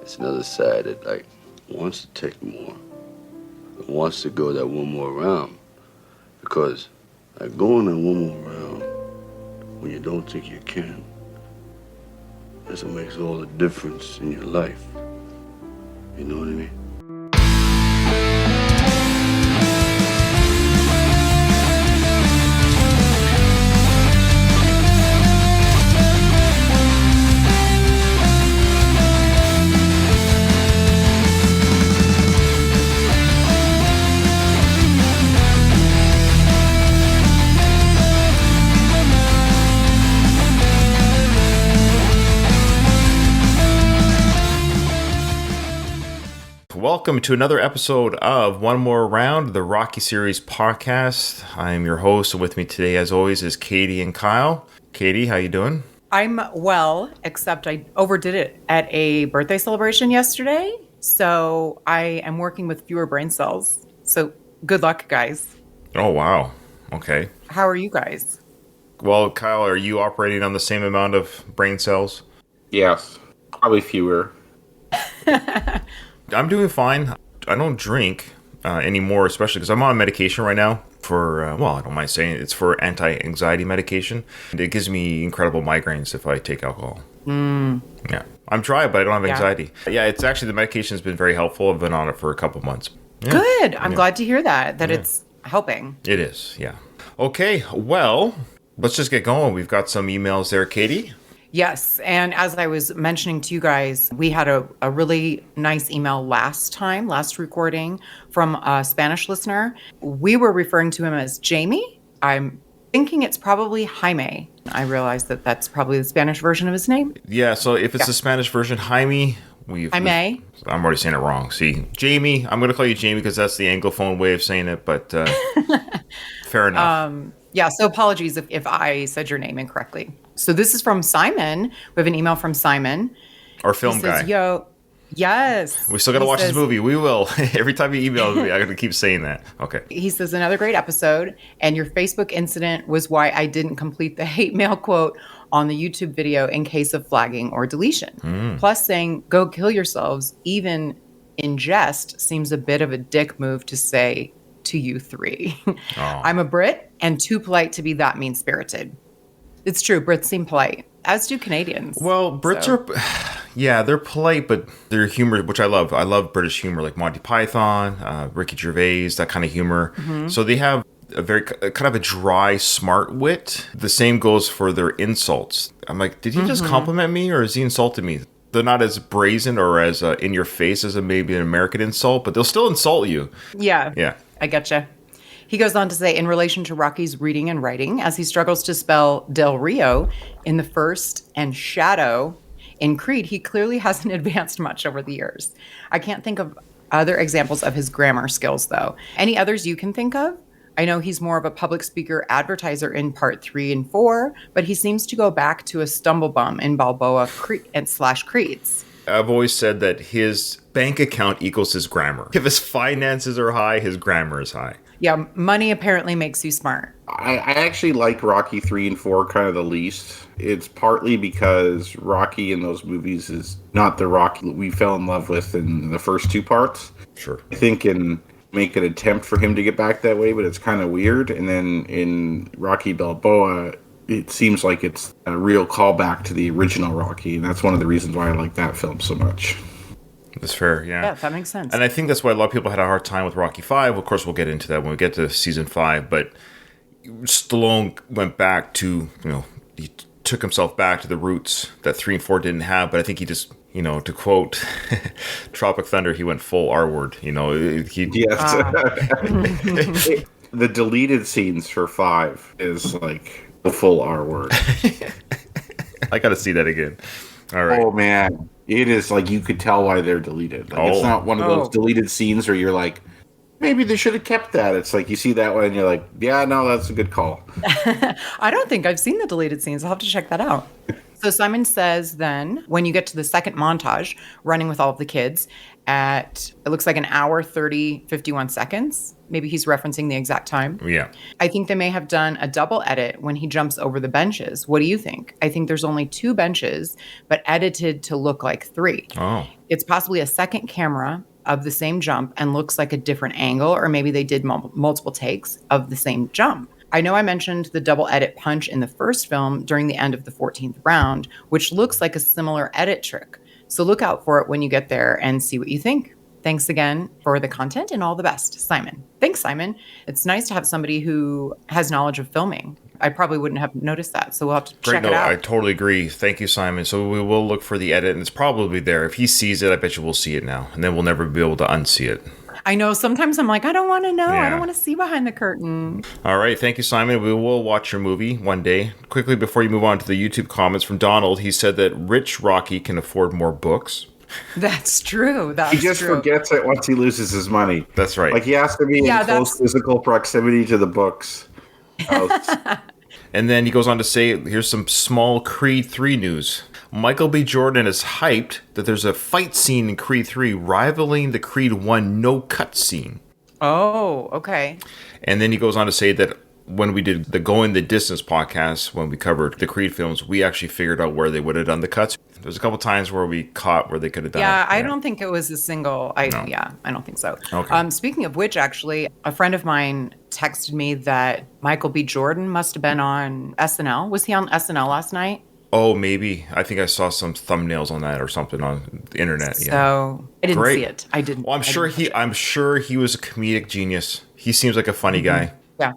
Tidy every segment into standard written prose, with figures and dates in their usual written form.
it's another side that like wants to take more, wants to go that one more round, because like going that one more round when you don't think you can, that's what makes all the difference in your life. You know what I mean? Welcome to another episode of One More Round, the Rocky Series podcast. I am your host, and with me today, as always, is Katie and Kyle. Katie, how you doing? I'm well, except I overdid it at a birthday celebration yesterday, so I am working with fewer brain cells. So good luck, guys. Oh, wow. Okay. How are you guys? Well, Kyle, are you operating on the same amount of brain cells? Yes, probably fewer. I'm doing fine. I don't drink anymore, especially because I'm on medication right now for, I don't mind saying it, it's for anti-anxiety medication. And it gives me incredible migraines if I take alcohol. Yeah. I'm dry, but I don't have anxiety. Yeah, it's actually, the medication has been very helpful. I've been on it for a couple months. Yeah. Good. I'm glad to hear that it's helping. It is, yeah. Okay, well, let's just get going. We've got some emails there, Katie. Yes. And as I was mentioning to you guys, we had a really nice email last recording from a Spanish listener. We were referring to him as Jamie. I'm thinking it's probably Jaime. I realized that that's probably the Spanish version of his name. Yeah. So if it's the Spanish version, Jaime, I'm already saying it wrong. See, Jamie, I'm going to call you Jamie because that's the Anglophone way of saying it, but fair enough. Yeah. So apologies if I said your name incorrectly. So this is from Simon. We have an email from Simon. Our film guy. Yes. We still got to watch this movie. We will. Every time you email me, I got to keep saying that. Okay. He says, another great episode. And your Facebook incident was why I didn't complete the hate mail quote on the YouTube video in case of flagging or deletion. Plus saying, go kill yourselves, even in jest, seems a bit of a dick move to say to you three. I'm a Brit and too polite to be that mean-spirited. It's true. Brits seem polite, as do Canadians. Well, Brits are, they're polite, but they're humor, which I love. I love British humor, like Monty Python, Ricky Gervais, that kind of humor. Mm-hmm. So they have a very kind of a dry, smart wit. The same goes for their insults. I'm like, did he just compliment me or is he insulted me? They're not as brazen or as in your face as maybe an American insult, but they'll still insult you. Yeah. Yeah. I getcha. He goes on to say, in relation to Rocky's reading and writing, as he struggles to spell Del Rio in the first and Shadow in Creed, he clearly hasn't advanced much over the years. I can't think of other examples of his grammar skills, though. Any others you can think of? I know he's more of a public speaker advertiser in part 3 and 4, but he seems to go back to a stumblebum in Balboa / Creeds. I've always said that his bank account equals his grammar. If his finances are high, his grammar is high. Yeah, money apparently makes you smart. I actually like Rocky 3 and 4 kind of the least. It's partly because Rocky in those movies is not the Rocky we fell in love with in the first two parts. Sure. I think in make an attempt for him to get back that way, but it's kind of weird. And then in Rocky Balboa, it seems like it's a real callback to the original Rocky. And that's one of the reasons why I like that film so much. That's fair, yeah. Yeah, that makes sense. And I think that's why a lot of people had a hard time with Rocky 5. Of course, we'll get into that when we get to season 5. But Stallone went back to, he took himself back to the roots that 3 and 4 didn't have. But I think he just, to quote Tropic Thunder, he went full R-word. Yes. The deleted scenes for 5 is like the full R-word. I got to see that again. All right. Oh, man. It is like you could tell why they're deleted. Like, it's not one of those deleted scenes where you're like, maybe they should have kept that. It's like you see that one and you're like, yeah, no, that's a good call. I don't think I've seen the deleted scenes. I'll have to check that out. So Simon says then, when you get to the second montage, running with all of the kids at, it looks like an hour, 30, 51 seconds. Maybe he's referencing the exact time. Yeah. I think they may have done a double edit when he jumps over the benches. What do you think? I think there's only 2 benches, but edited to look like 3. Oh. It's possibly a second camera of the same jump and looks like a different angle, or maybe they did multiple takes of the same jump. I know I mentioned the double edit punch in the first film during the end of the 14th round, which looks like a similar edit trick. So look out for it when you get there and see what you think. Thanks again for the content and all the best, Simon. Thanks, Simon. It's nice to have somebody who has knowledge of filming. I probably wouldn't have noticed that, so we'll have to check it out. I totally agree. Thank you, Simon. So we will look for the edit, and it's probably there. If he sees it, I bet you we'll see it now, and then we'll never be able to unsee it. I know. Sometimes I'm like, I don't want to know. Yeah. I don't want to see behind the curtain. All right. Thank you, Simon. We will watch your movie one day. Quickly, before you move on to the YouTube comments from Donald, he said that rich Rocky can afford more books. That's true. That's He just true. forgets it once he loses his money. That's right. Like he has to be in close physical proximity to the books. And then he goes on to say, here's some small Creed 3 news. Michael B. Jordan is hyped that there's a fight scene in Creed 3 rivaling the Creed 1 no-cut scene. Oh, okay. And then he goes on to say that when we did the Going the Distance podcast, when we covered the Creed films, we actually figured out where they would have done the cuts. There's a couple times where we caught where they could have done it. Yeah, I don't think it was a single. I don't think so. Okay. Speaking of which, actually, a friend of mine texted me that Michael B. Jordan must have been on SNL. Was he on SNL last night? Oh, maybe. I think I saw some thumbnails on that or something on the internet. So I didn't see it. I didn't. Well, I'm sure he was a comedic genius. He seems like a funny guy. Yeah.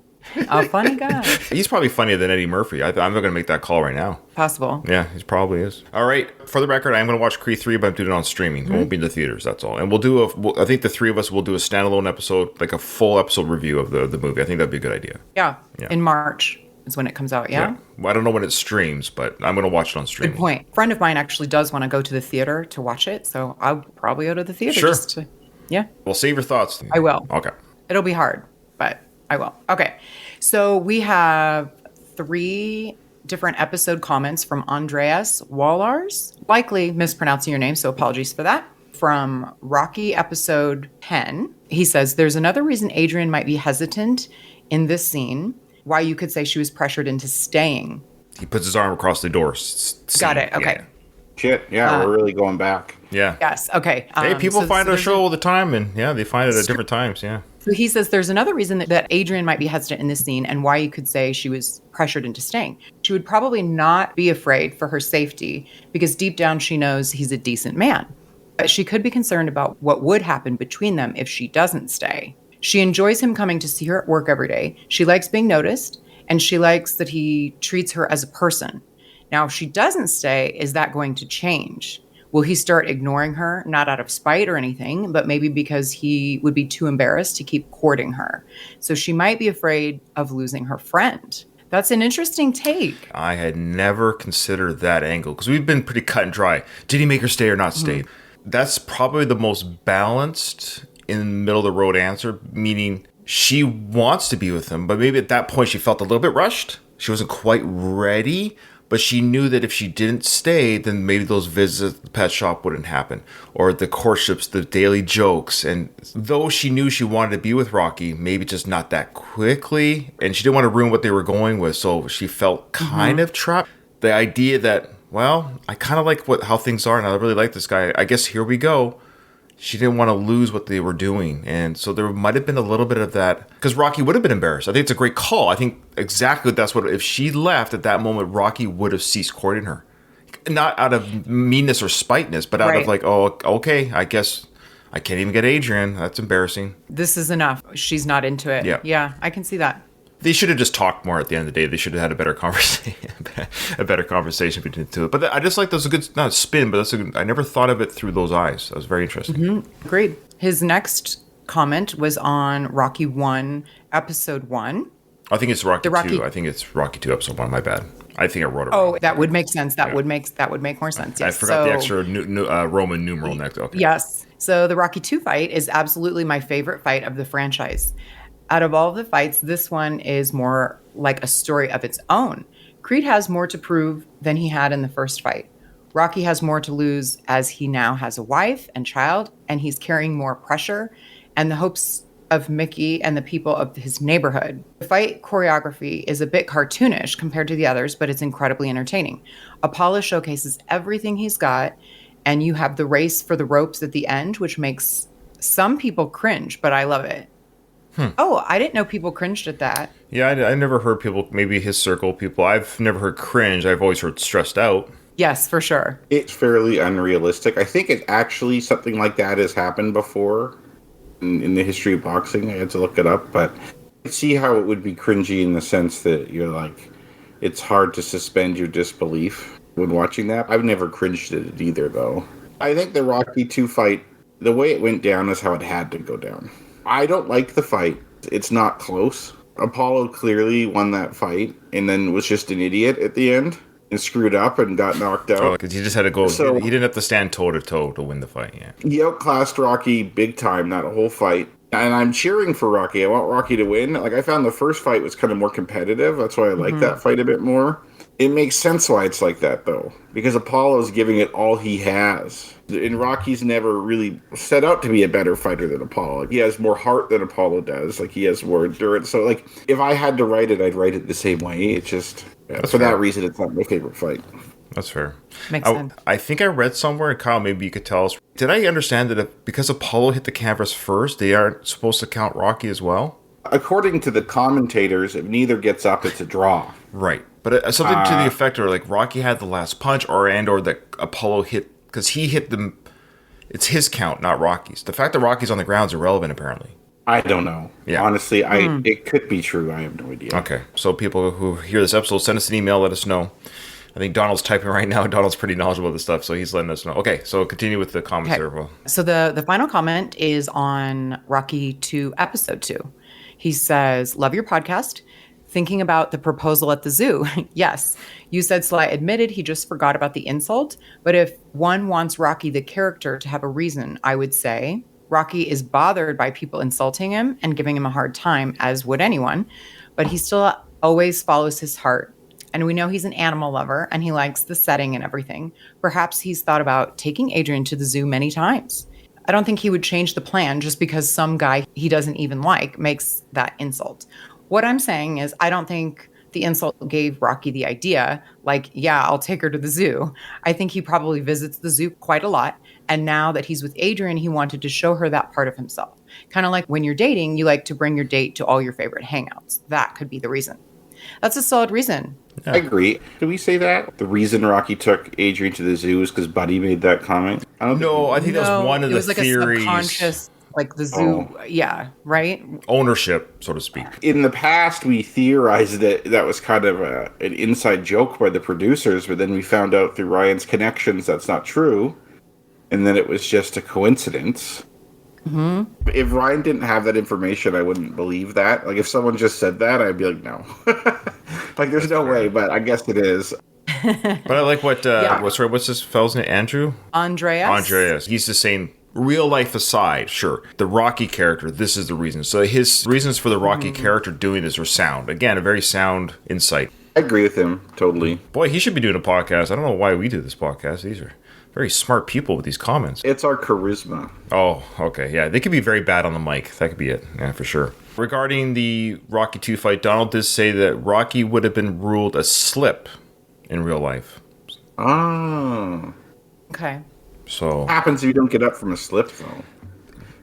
A funny guy. He's probably funnier than Eddie Murphy. I'm not going to make that call right now. Possible. Yeah, he probably is. All right. For the record, I'm going to watch Creed 3, but I'm doing it on streaming. It won't be in the theaters, that's all. And I think the 3 of us will do a standalone episode, like a full episode review of the movie. I think that'd be a good idea. Yeah. In March is when it comes out, yeah? Well, I don't know when it streams, but I'm going to watch it on streaming. Good point. A friend of mine actually does want to go to the theater to watch it, so I'll probably go to the theater. Sure. Yeah. Well, save your thoughts. I will. Okay. It'll be hard, but I will. Okay. So we have 3 different episode comments from Andreas Wallars, likely mispronouncing your name, so apologies for that. From Rocky episode 10, he says, there's another reason Adrian might be hesitant in this scene, why you could say she was pressured into staying. He puts his arm across the door. Got it. Okay. Yeah. Shit, yeah, we're really going back. Yeah. Yes. Okay. Hey, people find our show all the time, and they find it at different times. Yeah. So he says there's another reason that Adrian might be hesitant in this scene and why you could say she was pressured into staying. She would probably not be afraid for her safety because deep down she knows he's a decent man. But she could be concerned about what would happen between them if she doesn't stay. She enjoys him coming to see her at work every day. She likes being noticed, and she likes that he treats her as a person. Now, if she doesn't stay, is that going to change? Will he start ignoring her, not out of spite or anything, but maybe because he would be too embarrassed to keep courting her? So she might be afraid of losing her friend. That's an interesting take. I had never considered that angle because we've been pretty cut and dry. Did he make her stay or not stay? That's probably the most balanced in the middle of the road answer, meaning she wants to be with him, but maybe at that point she felt a little bit rushed. She wasn't quite ready. But she knew that if she didn't stay, then maybe those visits at the pet shop wouldn't happen. Or the courtships, the daily jokes. And though she knew she wanted to be with Rocky, maybe just not that quickly. And she didn't want to ruin what they were going with. So she felt kind of trapped. The idea that, well, I kind of like how things are and I really like this guy. I guess here we go. She didn't want to lose what they were doing. And so there might have been a little bit of that. Because Rocky would have been embarrassed. I think it's a great call. I think exactly that's what... If she left at that moment, Rocky would have ceased courting her. Not out of meanness or spiteness, but out of like, oh, okay, I guess I can't even get Adrian. That's embarrassing. This is enough. She's not into it. Yeah, I can see that. They should have just talked more at the end of the day. They should have had a better conversation, between the two. But I just like that's a good, not a spin, but that's a good, I never thought of it through those eyes. That was very interesting. Agreed. His next comment was on Rocky 1, Episode 1. I think it's Rocky 2. I think it's Rocky 2, Episode 1. My bad. I think I wrote it wrong. Oh, that would make sense. That would make more sense. Yes. I forgot the extra Roman numeral next. Okay. Yes. So the Rocky 2 fight is absolutely my favorite fight of the franchise. Out of all of the fights, this one is more like a story of its own. Creed has more to prove than he had in the first fight. Rocky has more to lose as he now has a wife and child, and he's carrying more pressure and the hopes of Mickey and the people of his neighborhood. The fight choreography is a bit cartoonish compared to the others, but it's incredibly entertaining. Apollo showcases everything he's got, and you have the race for the ropes at the end, which makes some people cringe, but I love it. Oh, I didn't know people cringed at that. Yeah, I never heard people, maybe his circle people. I've never heard cringe. I've always heard stressed out. Yes, for sure. It's fairly unrealistic. I think it actually, something like that has happened before in the history of boxing. I had to look it up, but I see how it would be cringy in the sense that you're like, it's hard to suspend your disbelief when watching that. I've never cringed at it either, though. I think the Rocky 2 fight, the way it went down is how it had to go down. I don't like the fight. It's not close. Apollo clearly won that fight and then was just an idiot at the end and screwed up and got knocked out. Because he just had to go. So, he didn't have to stand toe to toe to win the fight. Yeah. He outclassed Rocky big time that whole fight. And I'm cheering for Rocky. I want Rocky to win. Like, I found the first fight was kind of more competitive. That's why I like that fight a bit more. It makes sense why it's like that, though, because Apollo's giving it all he has. And Rocky's never really set out to be a better fighter than Apollo. Like, he has more heart than Apollo does. Like, he has more endurance. So, like, if I had to write it, I'd write it the same way. It's just, for that reason, it's not my favorite fight. That's fair. Makes sense. I think I read somewhere, and Kyle, maybe you could tell us. Did I understand that because Apollo hit the canvas first, they aren't supposed to count Rocky as well? According to the commentators, if neither gets up, it's a draw. Right. But something to the effect or like Rocky had the last punch or that Apollo hit, because he hit them. It's his count, not Rocky's. The fact that Rocky's on the ground is irrelevant, apparently. I don't know. Yeah. Honestly, it could be true. I have no idea. Okay. So people who hear this episode, send us an email, let us know. I think Donald's typing right now. Donald's pretty knowledgeable of this stuff, so he's letting us know. Okay, so continue with the comments there. Well, so the final comment is on Rocky 2, Episode 2. He says, love your podcast. Thinking about the proposal at the zoo. Yes, you said Sly admitted he just forgot about the insult, but if one wants Rocky the character to have a reason, I would say Rocky is bothered by people insulting him and giving him a hard time, as would anyone, but he still always follows his heart. And we know he's an animal lover and he likes the setting and everything. Perhaps he's thought about taking Adrian to the zoo many times. I don't think he would change the plan just because some guy he doesn't even like makes that insult. What I'm saying is I don't think the insult gave Rocky the idea, like, yeah, I'll take her to the zoo. I think he probably visits the zoo quite a lot. And now that he's with Adrian, he wanted to show her that part of himself. Kind of like when you're dating, you like to bring your date to all your favorite hangouts. That could be the reason. That's a solid reason. yeah. I agree. Did we say that? The reason Rocky took Adrian to the zoo is because Buddy made that comment? I think that was one of the It was like theories. a subconscious, like the zoo. Yeah, right? Ownership, so to speak. In the past, we theorized that that was kind of an inside joke by the producers, but then we found out through Ryan's connections that's not true, and then it was just a coincidence. Mm-hmm. If Ryan didn't have that information, I wouldn't believe that. Like, if someone just said that, I'd be like, no. Like, there's no way, but I guess it is. But I like what's this fellow's name? Andreas. He's just saying, real life aside, sure, the Rocky character, this is the reason. So his reasons for the Rocky character doing this are sound. Again, a very sound insight. I agree with him, totally. Boy, he should be doing a podcast. I don't know why we do this podcast. These are very smart people with these comments. It's our charisma. Oh, okay. Yeah, they could be very bad on the mic. That could be it. Yeah, for sure. Regarding the Rocky 2 fight, Donald did say that Rocky would have been ruled a slip in real life. Oh. Okay. So What happens if you don't get up from a slip, though?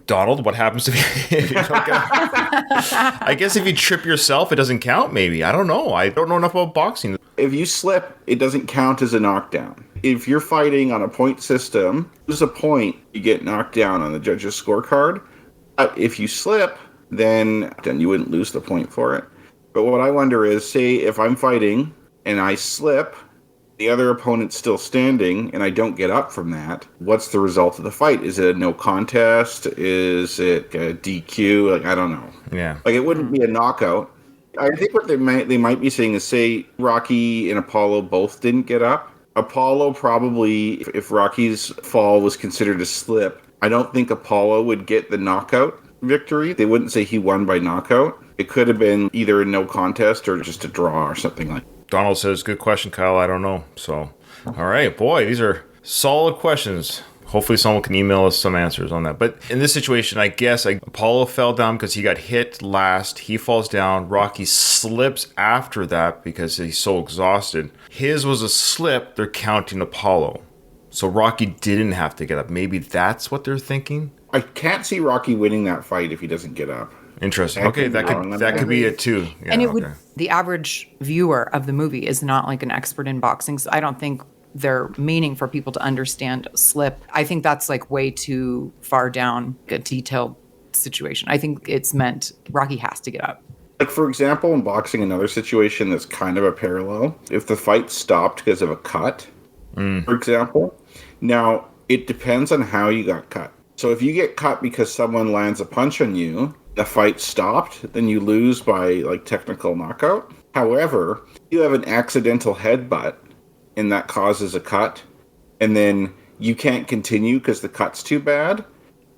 Donald, what happens if you don't get up? I guess if you trip yourself, it doesn't count, maybe. I don't know. I don't know enough about boxing. If you slip, it doesn't count as a knockdown. If you're fighting on a point system, there's a point, you get knocked down on the judge's scorecard. If you slip, then you wouldn't lose the point for it. But what I wonder is, say if I'm fighting and I slip, the other opponent's still standing, and I don't get up from that, what's the result of the fight? Is it a no contest? Is it a DQ? Like, I don't know. Yeah. Like, it wouldn't be a knockout. I think what they might be saying is, say Rocky and Apollo both didn't get up. Apollo probably, if Rocky's fall was considered a slip, I don't think Apollo would get the knockout victory. They wouldn't say he won by knockout. It could have been either a no contest or just a draw or something like that. Donald says, good question, Kyle. I don't know. So, all right, boy, these are solid questions. Hopefully someone can email us some answers on that. But in this situation, I guess Apollo fell down because he got hit last. He falls down. Rocky slips after that because he's so exhausted. His was a slip. They're counting Apollo. So Rocky didn't have to get up. Maybe that's what they're thinking. I can't see Rocky winning that fight if he doesn't get up. Interesting. Okay, that could be it too. Yeah, and it would. The average viewer of the movie is not like an expert in boxing, so I don't think they're meaning for people to understand slip. I think that's like way too far down a detailed situation. I think it's meant Rocky has to get up. Like, for example, in boxing, another situation that's kind of a parallel. If the fight stopped because of a cut, for example, now it depends on how you got cut. So if you get cut because someone lands a punch on you, the fight stopped, then you lose by like technical knockout. However, you have an accidental headbutt and that causes a cut, and then you can't continue because the cut's too bad,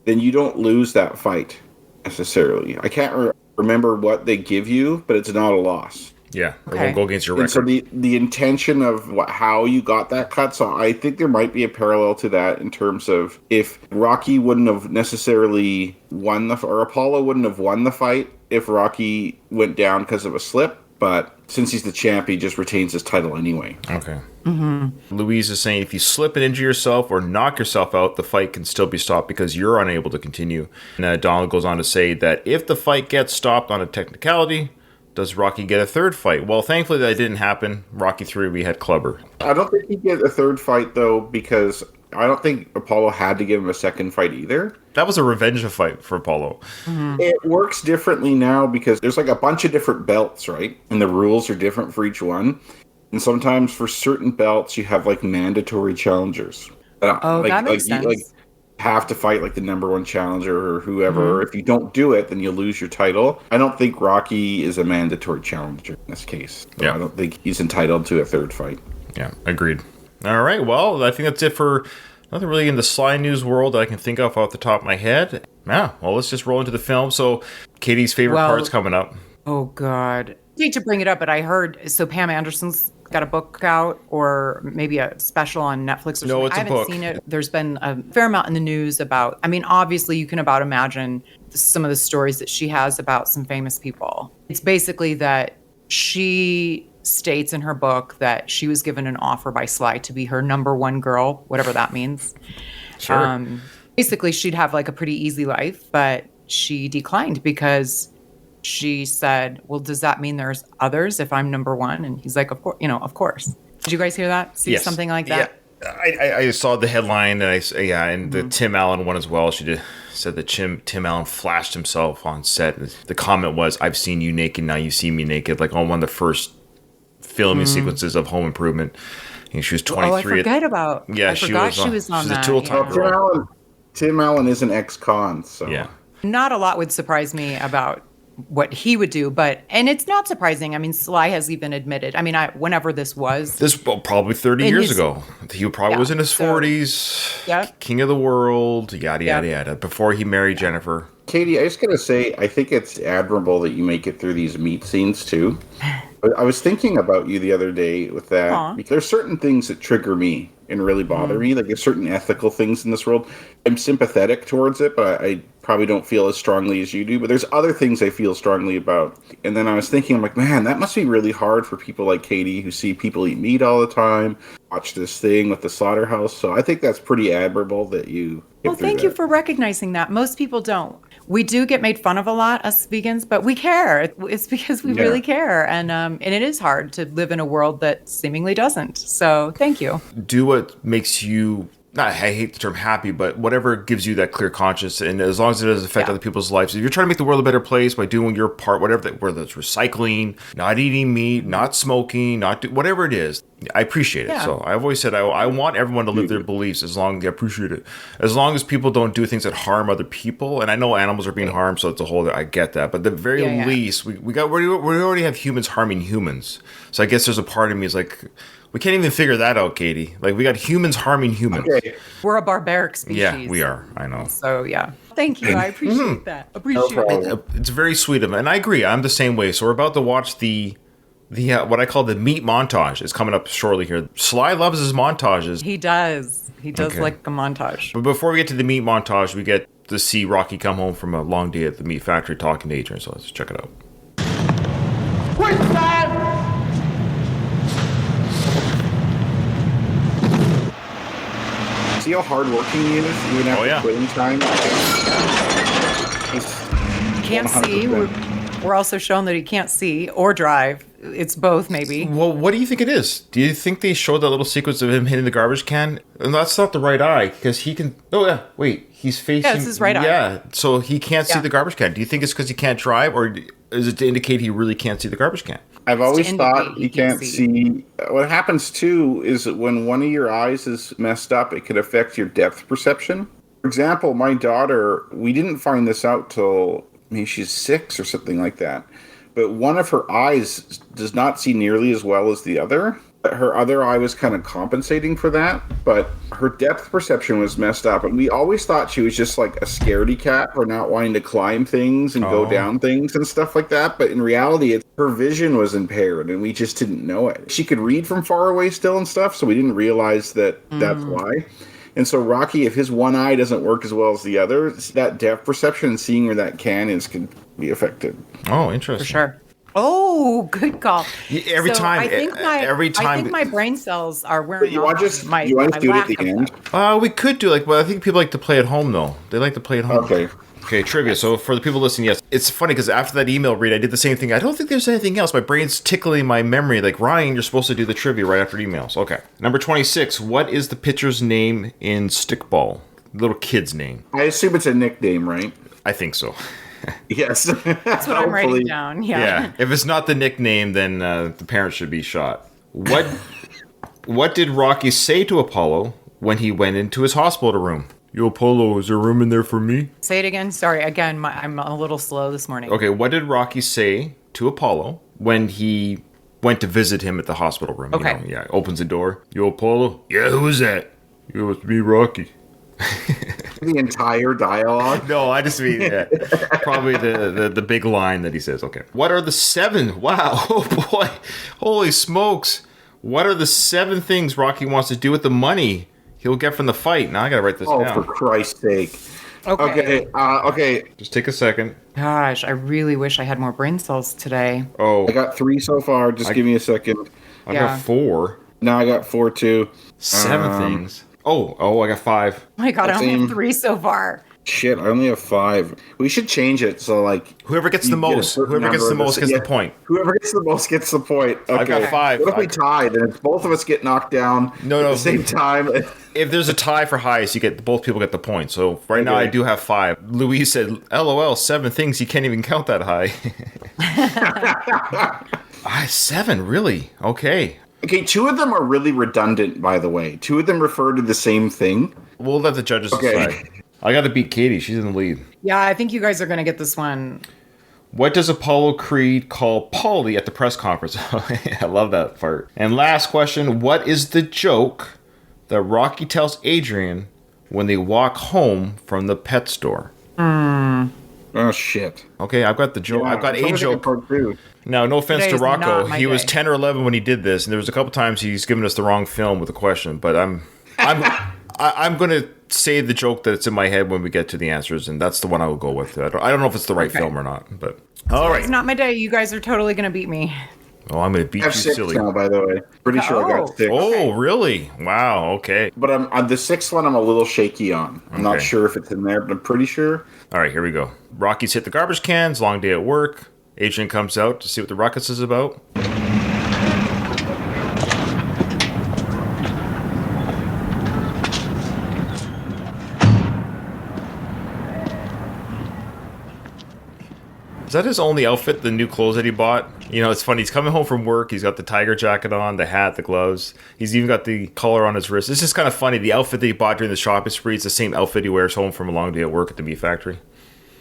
then you don't lose that fight necessarily. I can't remember what they give you, but it's not a loss. Yeah, it won't go against your record. And so the intention of how you got that cut, so I think there might be a parallel to that in terms of if Rocky wouldn't have necessarily won or Apollo wouldn't have won the fight if Rocky went down because of a slip, but since he's the champ, he just retains his title anyway. Okay. Louise is saying if you slip and injure yourself or knock yourself out, the fight can still be stopped because you're unable to continue. And Donald goes on to say that if the fight gets stopped on a technicality, does Rocky get a third fight? Well, thankfully that didn't happen. Rocky 3, we had Clubber. I don't think he'd get a third fight, though, because I don't think Apollo had to give him a second fight either. That was a revenge fight for Apollo. It works differently now because there's like a bunch of different belts, right? And the rules are different for each one. And sometimes for certain belts, you have like mandatory challengers. That makes sense. You have to fight like the number one challenger or whoever. If you don't do it, then you lose your title. I don't think Rocky is a mandatory challenger in this case. So I don't think he's entitled to a third fight. Yeah, agreed. All right, well, I think that's it for nothing really in the Sly News world that I can think of off the top of my head. Yeah, well, let's just roll into the film. So Katie's favorite part's coming up. Oh, God. I hate to bring it up, but I heard, so Pam Anderson's got a book out or maybe a special on Netflix or something. No, it's a book. I haven't seen it. There's been a fair amount in the news about, I mean, obviously you can about imagine some of the stories that she has about some famous people. It's basically that she states in her book that she was given an offer by Sly to be her number one girl, whatever that means. Sure. Basically, she'd have like a pretty easy life, but she declined because she said, well, does that mean there's others if I'm number one? And he's like, of course, of course. Did you guys hear that? See something like that? Yeah. I saw the headline and and the Tim Allen one as well. She said that Tim Allen flashed himself on set. The comment was, I've seen you naked, now you see me naked, like on one of the first filming sequences of Home Improvement. And she was 23. Oh, I forgot about. Yeah, I forgot she was on she's that. a tool-top girl. Tim Allen is an ex-con, so yeah. Not a lot would surprise me about what he would do, and it's not surprising. I mean, Sly has even admitted. I mean, whenever this was, probably 30 years ago. He probably was in his 40s. Yeah, king of the world. Yada yada yada. Before he married Jennifer. Katie, I just gotta say, I think it's admirable that you make it through these meat scenes too. I was thinking about you the other day with that. Because there's certain things that trigger me and really bother me. Like there's certain ethical things in this world. I'm sympathetic towards it, but I probably don't feel as strongly as you do. But there's other things I feel strongly about. And then I was thinking, I'm like, man, that must be really hard for people like Katie who see people eat meat all the time, watch this thing with the slaughterhouse. So I think that's pretty admirable that you. Well, thank you for recognizing that. Most people don't. We do get made fun of a lot, us vegans, but we care. It's because we really care. And it is hard to live in a world that seemingly doesn't. So thank you. Do what makes you, I hate the term happy, but whatever gives you that clear conscience. And as long as it doesn't affect other people's lives, if you're trying to make the world a better place by doing your part, whether it's recycling, not eating meat, not smoking, whatever it is, I appreciate it. So I've always said I want everyone to live their beliefs as long as they appreciate it. As long as people don't do things that harm other people, and I know animals are being harmed, so it's a whole. I get that, but at the very least, we already have humans harming humans. So I guess there's a part of me is like, we can't even figure that out, Katie. Like we got humans harming humans. Okay. We're a barbaric species. Yeah, we are. I know. So thank you. I appreciate that. Appreciate it. It's very sweet of him, and I agree. I'm the same way. So we're about to watch the The what I call the meat montage is coming up shortly here. Sly loves his montages. He does. He does Okay. like a montage. But before we get to the meat montage, we get to see Rocky come home from a long day at the meat factory talking to Adrian. So let's check it out. Quick time! See how hardworking he is, even after yeah. quitting time? He's Can't see. 100%. We're also shown that he can't see or drive. It's both, maybe. Well, what do you think it is? Do you think they showed that little sequence of him hitting the garbage can? And that's not the right eye, because he can... Oh, yeah. Wait. He's facing... Yeah, it's his right eye. Yeah. So he can't see Yeah. the garbage can. Do you think it's because he can't drive, or is it to indicate he really can't see the garbage can? I've always to thought indicate you you can't can't see. What happens too is that when one of your eyes is messed up, it could affect your depth perception. For example, my daughter, we didn't find this out till maybe she's 6 or something like that. But one of her eyes does not see nearly as well as the other. Her other eye was kind of compensating for that, but her depth perception was messed up. And we always thought she was just like a scaredy cat for not wanting to climb things and go down things and stuff like that. But in reality, her vision was impaired and we just didn't know it. She could read from far away still and stuff, so we didn't realize that that's why. And so Rocky, if his one eye doesn't work as well as the other, that depth perception and seeing where that can is can be affected. Oh, interesting. For sure. Oh, good call. Every time- I think every I think my brain cells are wearing You want off just my you want my to do it lack at the of end? that. We could do but I think people like to play at home, though. They like to play at home. Okay. Okay, trivia. So for the people listening, yes, it's funny because after that email read, I did the same thing. I don't think there's anything else. My brain's tickling my memory. Like, Ryan, you're supposed to do the trivia right after emails. Okay. Number 26. What is the pitcher's name in stickball? Little kid's name. I assume it's a nickname, right? I think so. Yes. That's what I'm writing down. Yeah. If it's not the nickname, then the parents should be shot. What did Rocky say to Apollo when he went into his hospital room? Yo, Apollo, is there room in there for me? Say it again. Sorry. Again, I'm a little slow this morning. Okay, what did Rocky say to Apollo when he went to visit him at the hospital room? Okay. You know, yeah, opens the door. Yo, Apollo? Yeah, who is that? Yo, it's me, Rocky. The entire dialogue. No, I just mean probably the big line that he says. Okay. What are the 7? Wow. Oh, boy. Holy smokes. What are the 7 things Rocky wants to do with the money he'll get from the fight? Now I got to write this Oh, down. for Christ's sake. Okay. Okay. Just take a second. Gosh, I really wish I had more brain cells today. Oh, I got 3 so far. Just give me a second. I Yeah. got 4. Now I got 4 too. 7 things. Oh, I got 5. Oh my God, I only Same. have 3 so far. Shit, I only have 5. We should change it so like Whoever gets the you get a most, certain whoever gets the number of most the- gets yeah, the point. Whoever gets the most gets the point. Okay. I've got 5. What if we tie? Then if both of us get knocked down No, at no. the same time. If there's a tie for highest, both people get the point. So right now Okay. I do have 5. Louise said, "LOL, 7 things you can't even count that high." 7, really? Okay. Okay, 2 of them are really redundant, by the way. 2 of them refer to the same thing. We'll let the judges Okay. decide. I got to beat Katie. She's in the lead. Yeah, I think you guys are going to get this one. What does Apollo Creed call Paulie at the press conference? I love that part. And last question, what is the joke that Rocky tells Adrian when they walk home from the pet store? Oh, shit. Okay, I've got the joke. I've got a joke. Part 2. Now, no offense Today to is Rocco. not my He was day. 10 or 11 when he did this, and there was a couple times he's given us the wrong film with a question. But I'm going to say the joke that's in my head when we get to the answers, and that's the one I will go with. I don't know if it's the right Okay. film or not, but all right. It's not my day. You guys are totally going to beat me. Oh, I'm going to beat I you have 6 silly. now, by the way. Pretty sure I Oh. got 6. Oh, really? Wow. Okay. But on the 6th one, I'm a little shaky on. I'm not Okay. sure if it's in there, but I'm pretty sure. All right, here we go. Rocky's hit the garbage cans. Long day at work. Adrian comes out to see what the ruckus is about. Is that his only outfit, the new clothes that he bought? You know, it's funny. He's coming home from work. He's got the tiger jacket on, the hat, the gloves. He's even got the collar on his wrist. It's just kind of funny. The outfit that he bought during the shopping spree is the same outfit he wears home from a long day at work at the meat factory.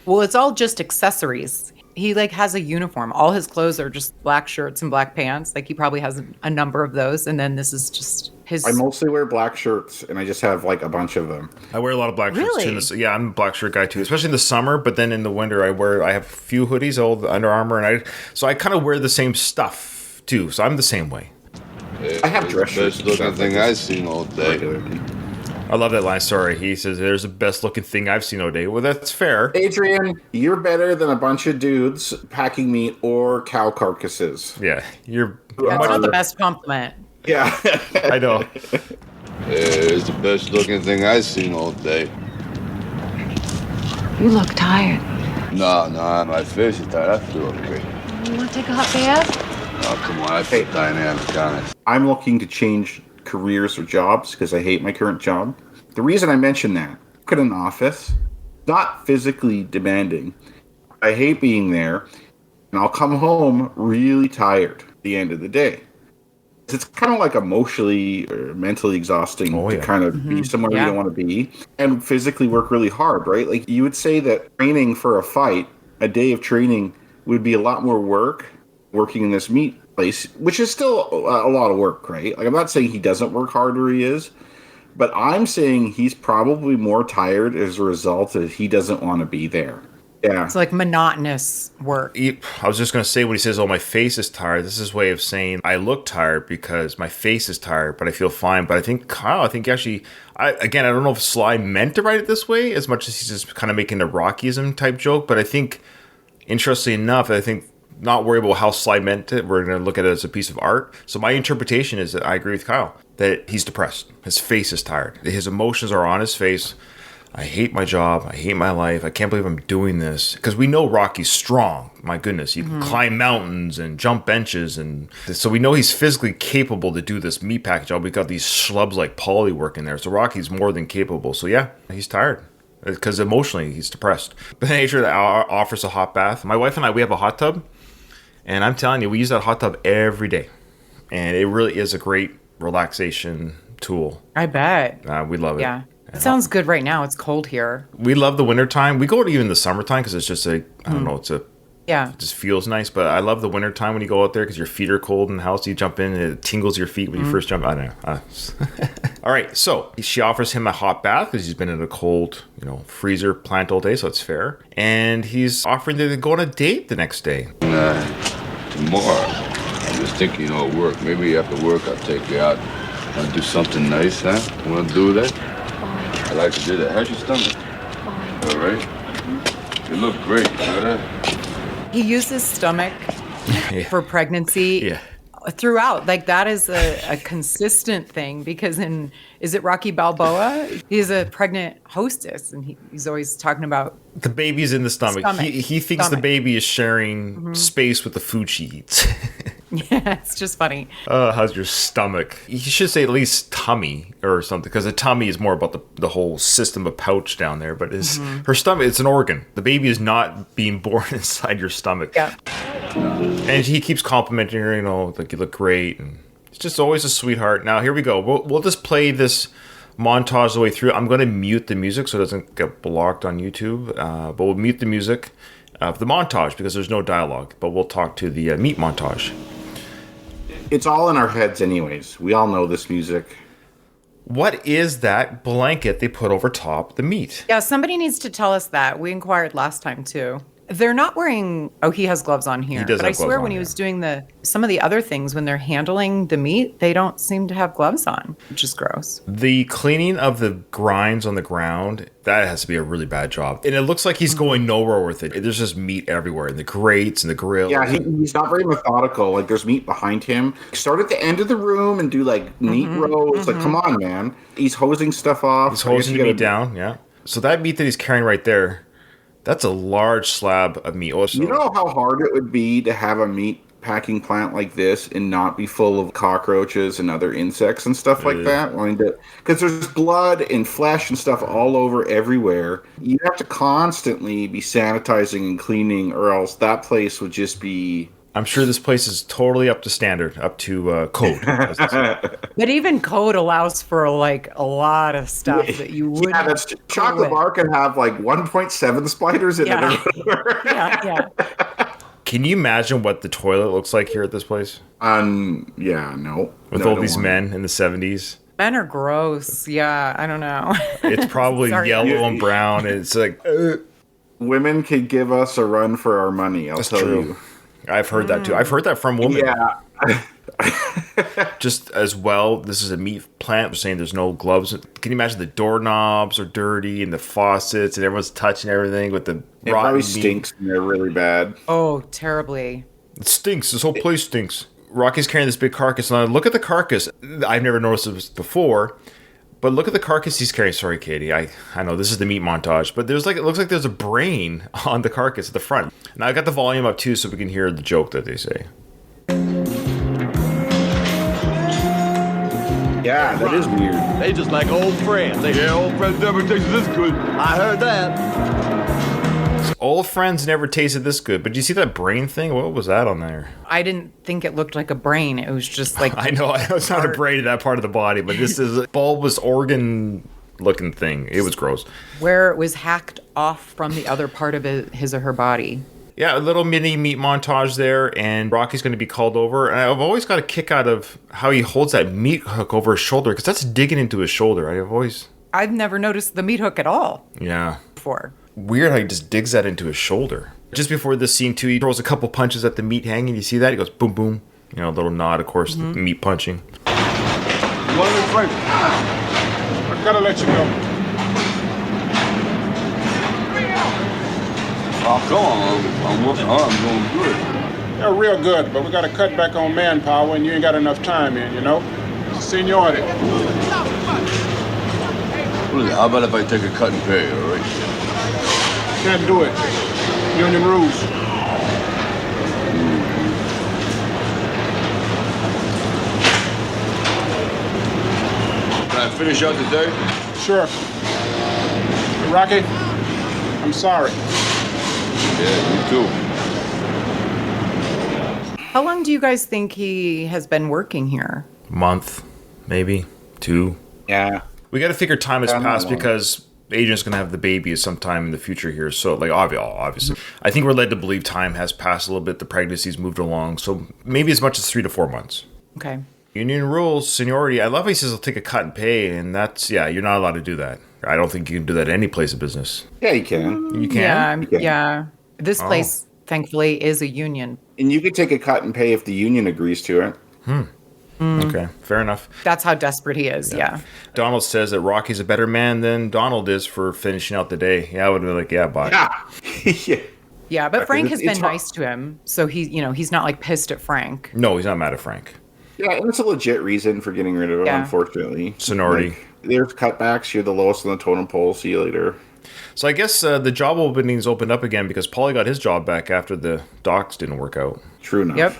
Well, it's all just accessories. He like has a uniform. All his clothes are just black shirts and black pants. Like he probably has a number of those. And then this is just his. I mostly wear black shirts, and I just have like a bunch of them. I wear a lot of black shirts Really? too. Yeah, I'm a black shirt guy too, especially in the summer. But then in the winter, I have a few hoodies, all the Under Armour, and so I kind of wear the same stuff too. So I'm the same way. I have dress shirts. Best looking thing I've seen all day. I love that line. Sorry, he says, "There's the best looking thing I've seen all day." Well, that's fair. Adrian, you're better than a bunch of dudes packing meat or cow carcasses. Yeah, you're. That's not the best compliment. Yeah. I know. It's the best looking thing I've seen all day. You look tired. No, my face is tired. I feel okay. You want to take a hot bath? Oh, come on, I feel dynamic, honest. I'm looking to change careers or jobs because I hate my current job. The reason I mention that, look at an office, not physically demanding. I hate being there, and I'll come home really tired at the end of the day. It's kind of like emotionally or mentally exhausting to kind of be somewhere you don't want to be and physically work really hard, right? Like you would say that training for a fight, a day of training would be a lot more work working in this meat place, which is still a lot of work, right? Like I'm not saying he doesn't work hard where he is, but I'm saying he's probably more tired as a result of he doesn't want to be there. Yeah. It's like monotonous work. I was just going to say when he says, "Oh, my face is tired," this is his way of saying I look tired because my face is tired, but I feel fine. But I think Kyle, actually, I don't know if Sly meant to write it this way as much as he's just kind of making a Rockyism type joke. But I think, interestingly enough, not worry about how Sly meant it. We're going to look at it as a piece of art. So my interpretation is that I agree with Kyle that he's depressed. His face is tired. His emotions are on his face. I hate my job. I hate my life. I can't believe I'm doing this. Because we know Rocky's strong. My goodness. He can climb mountains and jump benches. And so we know he's physically capable to do this meatpacking job. We got these schlubs like Paulie working there. So Rocky's more than capable. So yeah, he's tired. Because emotionally, he's depressed. But then Adrian offers a hot bath. My wife and I, we have a hot tub. And I'm telling you, we use that hot tub every day. And it really is a great relaxation tool. I bet. We love it. Yeah. It sounds good right now. It's cold here. We love the wintertime. We go to even the summertime because it's just it just feels nice. But I love the wintertime when you go out there because your feet are cold in the house. You jump in and it tingles your feet when you first jump. I don't know. All right. So she offers him a hot bath because he's been in a cold, freezer plant all day. So it's fair. And he's offering to go on a date the next day. Tomorrow, I'm just thinking, work. Maybe after work I'll take you out. Want to do something nice, huh? Want to do that? I like to do that. How's your stomach? All right. You look great. You know that? He uses stomach for pregnancy throughout. Like that is a consistent thing because is it Rocky Balboa? He's a pregnant hostess and he's always talking about the baby's in the stomach. He thinks the baby is sharing space with the food she eats. Yeah, it's just funny. How's your stomach? You should say at least tummy or something, because the tummy is more about the whole system of pouch down there. But her stomach, it's an organ. The baby is not being born inside your stomach. Yeah. And he keeps complimenting her, like you look great. And it's just always a sweetheart. Now, here we go. We'll just play this montage the way through. I'm going to mute the music so it doesn't get blocked on YouTube. But we'll mute the music of the montage because there's no dialogue. But we'll talk to the meat montage. It's all in our heads anyways. We all know this music. What is that blanket they put over top the meat? Yeah, somebody needs to tell us that. We inquired last time too. They're not wearing. Oh, he has gloves on here. He does but have I swear, gloves when on, he was doing some of the other things, when they're handling the meat, they don't seem to have gloves on, which is gross. The cleaning of the grinds on the ground, that has to be a really bad job. And it looks like he's going nowhere with it. There's just meat everywhere, in the grates and the grill. Yeah, he's not very methodical. Like there's meat behind him. Start at the end of the room and do like meat rows. Like, come on, man. He's hosing stuff off. He's hosing the meat down. Yeah. So that meat that he's carrying right there. That's a large slab of meat. Also, you know how hard it would be to have a meat packing plant like this and not be full of cockroaches and other insects and stuff like that? Because there's blood and flesh and stuff all over everywhere. You have to constantly be sanitizing and cleaning, or else that place would just be... I'm sure this place is totally up to standard, up to code. But even code allows for like a lot of stuff that you wouldn't. Yeah, that's chocolate bar can have like 1.7 spiders in it. Yeah. Can you imagine what the toilet looks like here at this place? Yeah, no. With all these men in the 70s. Men are gross. Yeah, I don't know. It's probably yellow and brown. And it's like... Women could give us a run for our money, I'll tell you. I've heard that too. I've heard that from women. Yeah. Just as well, this is a meat plant. They're saying there's no gloves. Can you imagine the doorknobs are dirty and the faucets and everyone's touching everything with the It rotten probably meat? stinks and they're really bad. Oh, terribly. It stinks. This whole place stinks. Rocky's carrying this big carcass. Now look at the carcass. I've never noticed this before, but look at the carcass he's carrying. Sorry, Katie. I know this is the meat montage, but it looks like there's a brain on the carcass at the front. Now I got the volume up too, so we can hear the joke that they say. Yeah, that is weird. They just like old friends. Old friends never tasted this good. I heard that. Old friends never tasted this good. But did you see that brain thing? What was that on there? I didn't think it looked like a brain. It was just like I know it's not a brain in that part of the body, but this is a bulbous organ looking thing. It was gross. where it was hacked off from the other part of his or her body. Yeah, a little mini meat montage there, and Rocky's going to be called over. And I've always got a kick out of how he holds that meat hook over his shoulder, because that's digging into his shoulder. I've never noticed the meat hook at all Yeah. before. Weird how he just digs that into his shoulder. Just before this scene, too, he throws a couple punches at the meat hanging. You see that? He goes boom, boom. A little nod, of course, the meat punching. One of the I gotta let you go. Oh, come on. I'm working hard. I'm doing good. They're real good, but we gotta cut back on manpower and you ain't got enough time in, you know? Seniority. What is it? How about if I take a cut and pay, all right? Can't do it. Union rules. Can I finish out the day? Sure. Rocky, I'm sorry. Yeah, me too. How long do you guys think he has been working here? Month, maybe 2. Yeah. We got to figure time has Not passed long. because Adrian's going to have the baby sometime in the future here. So, obviously, I think we're led to believe time has passed a little bit. The pregnancy's moved along. So maybe as much as 3 to 4 months. Okay. Union rules, seniority. I love how he says he'll take a cut and pay. And that's, you're not allowed to do that. I don't think you can do that at any place of business. Yeah, you can. You can? Yeah. This place, thankfully, is a union. And you could take a cut and pay if the union agrees to it. Okay, fair enough. That's how desperate he is, yeah. Donald says that Rocky's a better man than Donald is for finishing out the day. Yeah, I would have been like, yeah, bye. Yeah. Yeah, but Frank has it's been nice to him, so he's not like pissed at Frank. No, he's not mad at Frank. Yeah, and it's a legit reason for getting rid of it, Yeah. unfortunately. Seniority. Like, there's cutbacks. You're the lowest on the totem pole. See you later. So I guess the job openings opened up again because Paulie got his job back after the docks didn't work out. True enough. Yep.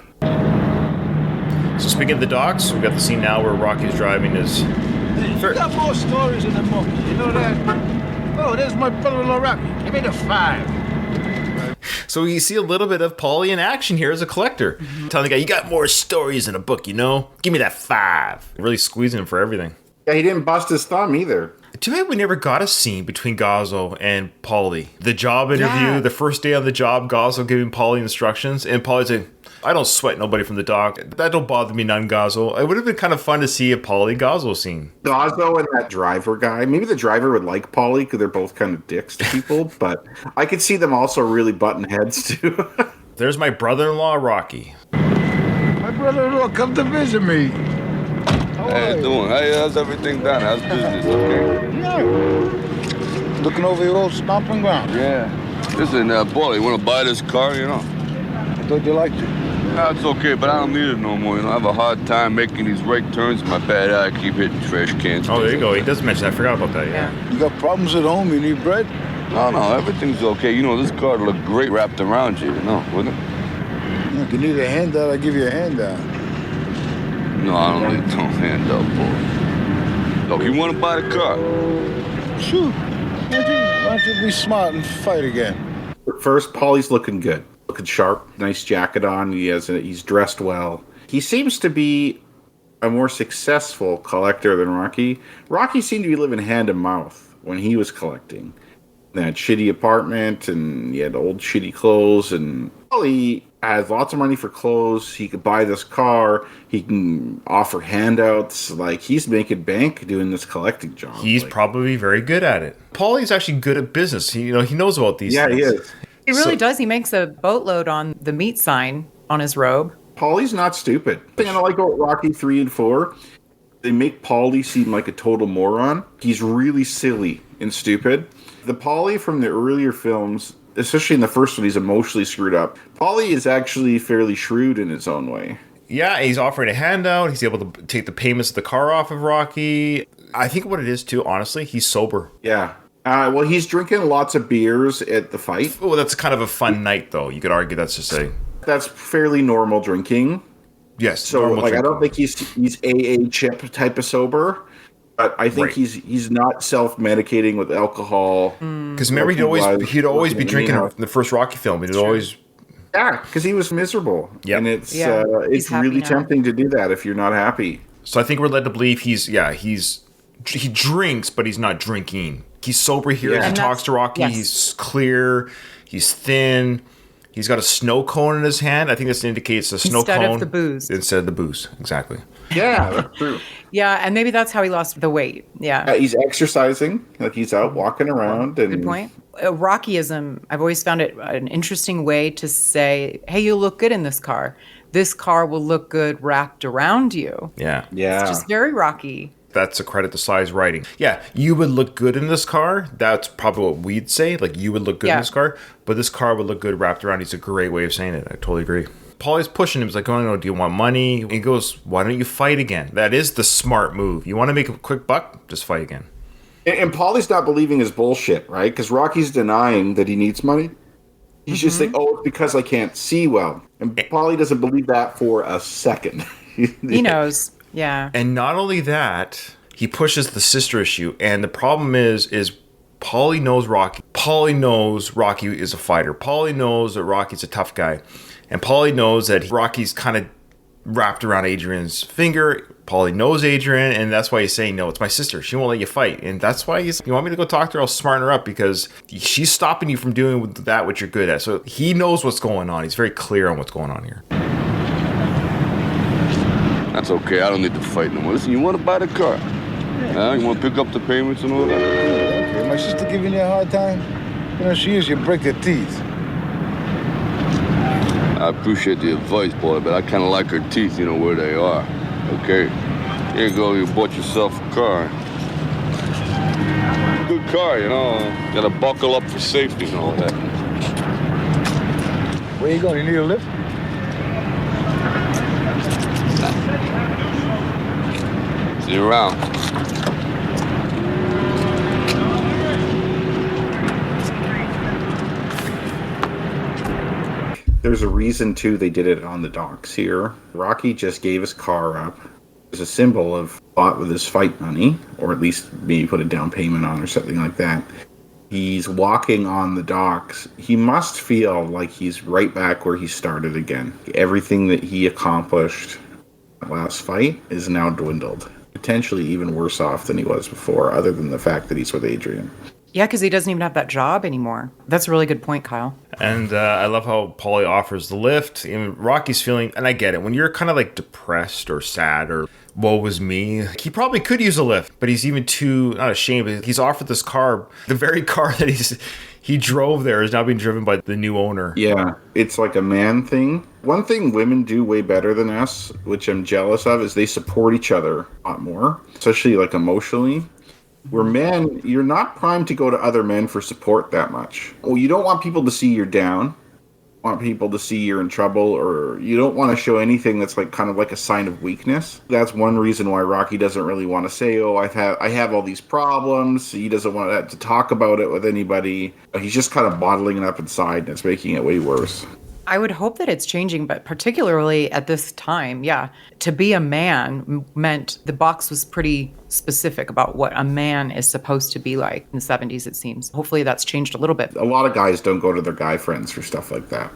So speaking of the docks, we got the scene now where Rocky's driving his... You got more stories in the book. You know that? Oh, there's my brother-in-law Rocky. Give me the 5. So you see a little bit of Paulie in action here as a collector. Telling the guy, you got more stories in a book, you know? Give me that 5. Really squeezing him for everything. Yeah, he didn't bust his thumb either. Too bad we never got a scene between Gazzo and Paulie. The job interview, Yeah. the first day on the job, Gazzo giving Paulie instructions, and Paulie's like, I don't sweat nobody from the dock. That don't bother me none, Gazzo. It would have been kind of fun to see a Paulie Gazzo scene. Gazzo and that driver guy. Maybe the driver would like Paulie because they're both kind of dicks to people, but I could see them also really butting heads too. There's my brother-in-law, Rocky. My brother-in-law come to visit me. How How you doing? How's everything done? How's business? Okay. Yeah. Looking over your old stomping ground. Yeah. Listen, boy, you want to buy this car, you know? I thought you liked it. No, it's okay, but I don't need it no more. You know, I have a hard time making these right turns. My bad eye keep hitting trash cans. Oh, there you go. He does mention that. I forgot about that, yeah. You got problems at home? You need bread? No, everything's okay. You know, this car look great wrapped around you, wouldn't it? If you need a handout, I'll give you a handout. No, I don't need no handout, boy. Look, you want to buy the car? Shoot. Why don't you be smart and fight again? First, Paulie's looking good. Looking sharp, nice jacket on. He's dressed well. He seems to be a more successful collector than Rocky. Rocky seemed to be living hand to mouth when he was collecting. That shitty apartment, and he had old shitty clothes, and Paulie has lots of money for clothes. He could buy this car. He can offer handouts. Like, he's making bank doing this collecting job. He's probably very good at it. Paulie's actually good at business. He knows about these Yeah, things. he is. He really does. He makes a boatload on the meat sign. on his robe. Paulie's not stupid. The thing I like about Rocky 3 and 4, they make Paulie seem like a total moron. He's really silly and stupid. The Paulie from the earlier films, especially in the first one, he's emotionally screwed up. Paulie is actually fairly shrewd in his own way. Yeah, he's offering a handout. He's able to take the payments of the car off of Rocky. I think what it is, too, honestly, he's sober. Yeah. Well, he's drinking lots of beers at the fight. Well, that's kind of a fun night, though. You could argue that's just a... That's fairly normal drinking. Yes, so normal like drinking. I don't think he's AA chip type of sober, but I think Right. he's not self-medicating with alcohol. Because remember, he'd always be drinking in the first Rocky film. He'd always... Yeah, because he was miserable. Yep. And it's He's happy really now. tempting to do that if you're not happy. So I think we're led to believe he drinks, but he's not drinking. He's sober here. Yeah. He And talks to Rocky. yes. He's clear. He's thin. He's got a snow cone in his hand. I think this indicates a snow Instead cone of the booze. Instead of the booze, exactly. Yeah, that's true. Yeah, and maybe that's how he lost the weight. Yeah. He's exercising, like he's out walking around. And Good point. Rockyism, I've always found it an interesting way to say, hey, you look good in this car. This car will look good wrapped around you. Yeah. Yeah. It's just very Rocky. That's a credit to Sly's writing. Yeah, you would look good in this car. That's probably what we'd say. Like, you would look good in Yeah. this car, but this car would look good wrapped around. It's a great way of saying it. I totally agree. Paulie's pushing him. He's like, oh, no, do you want money? He goes, why don't you fight again? That is the smart move. You want to make a quick buck? Just fight again. And Paulie's not believing his bullshit, right? Because Rocky's denying that he needs money. He's just saying, oh, it's because I can't see well. And Paulie doesn't believe that for a second. He knows. Yeah. And not only that, he pushes the sister issue. And the problem is Paulie knows Rocky. Paulie knows Rocky is a fighter. Paulie knows that Rocky's a tough guy. And Paulie knows that Rocky's kind of wrapped around Adrian's finger. Paulie knows Adrian, and that's why he's saying, no, it's my sister. She won't let you fight. And that's why he's, you want me to go talk to her? I'll smarten her up, because she's stopping you from doing that what you're good at. So he knows what's going on. He's very clear on what's going on here. That's okay. I don't need to fight no more. Listen, you want to buy the car? You want to pick up the payments and all that? Okay, my sister giving you a hard time? You know, she usually break her teeth. I appreciate the advice, boy, but I kind of like her teeth, you know, where they are. Okay? Here you go. You bought yourself a car. Good car, you know. Got to buckle up for safety and all that. Where you going? You need a lift? See you around. There's a reason, too, they did it on the docks here. Rocky just gave his car up as a symbol of bought with his fight money, or at least maybe put a down payment on or something like that. He's walking on the docks. He must feel like he's right back where he started again. Everything that he accomplished last fight is now dwindled. Potentially even worse off than he was before, other than the fact that he's with Adrian. Yeah, because he doesn't even have that job anymore. That's a really good point, Kyle. And I love how Paulie offers the lift. And Rocky's feeling, and I get it, when you're kind of like depressed or sad or woe was me, he probably could use a lift, but he's even too, not ashamed, but he's offered this car. The very car that he drove there is now being driven by the new owner. Yeah, it's like a man thing. One thing women do way better than us, which I'm jealous of, is they support each other a lot more, especially like emotionally. Where men, you're not primed to go to other men for support that much. Well, you don't want people to see you're down. You want people to see you're in trouble, or you don't want to show anything that's like kind of like a sign of weakness. That's one reason why Rocky doesn't really want to say, "Oh, I have all these problems." He doesn't want to talk about it with anybody. He's just kind of bottling it up inside, and it's making it way worse. I would hope that it's changing, but particularly at this time, yeah. To be a man meant the box was pretty specific about what a man is supposed to be like in the 70s, it seems. Hopefully that's changed a little bit. A lot of guys don't go to their guy friends for stuff like that.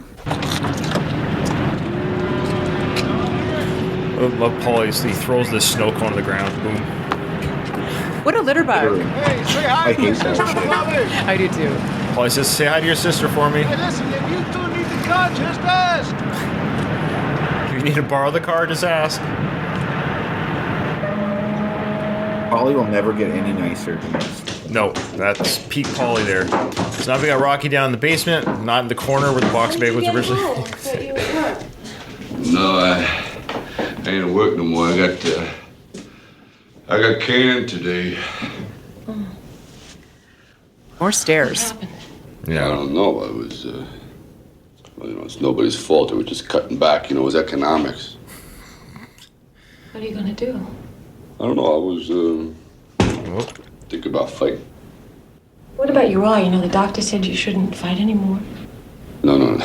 I love Paulie. He throws this snow cone to the ground. Boom. What a litter bug. Hey, say hi I to your hate that sister shit. for me. I do too. Paulie says, say hi to your sister for me. Hey, listen, if you two need the car, just ask. If you need to borrow the car, just ask. Paulie will never get any nicer than this. No, that's peak Paulie there. So now we got Rocky down in the basement, not in the corner where the box bag was originally. No, I ain't at work no more. I got canned today. More stairs. I don't know. I was, well, it's nobody's fault. They were just cutting back. It was economics. What are you gonna do? I don't know. I was thinking about fighting. What about your eye? The doctor said you shouldn't fight anymore. No.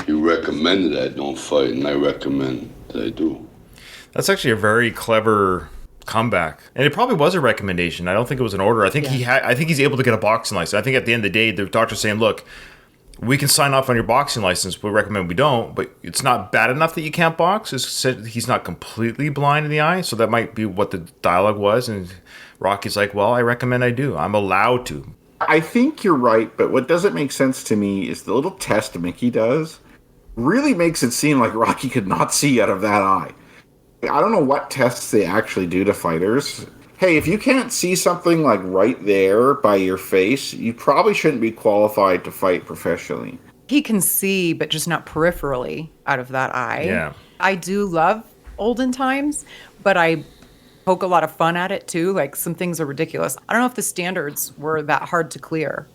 You recommended I don't fight, and I recommend that I do. That's actually a very clever comeback, and it probably was a recommendation. I don't think it was an order. I think I think he's able to get a boxing license. I think at the end of the day, the doctor's saying, "Look, we can sign off on your boxing license. We recommend we don't, but it's not bad enough that you can't box." He's not completely blind in the eye, so that might be what the dialogue was. And Rocky's like, "Well, I recommend I do. I'm allowed to." I think you're right, but what doesn't make sense to me is the little test Mickey does really makes it seem like Rocky could not see out of that eye. I don't know what tests they actually do to fighters. Hey, if you can't see something like right there by your face, you probably shouldn't be qualified to fight professionally. He can see, but just not peripherally out of that eye. Yeah. I do love olden times, but I poke a lot of fun at it too. Like, some things are ridiculous. I don't know if the standards were that hard to clear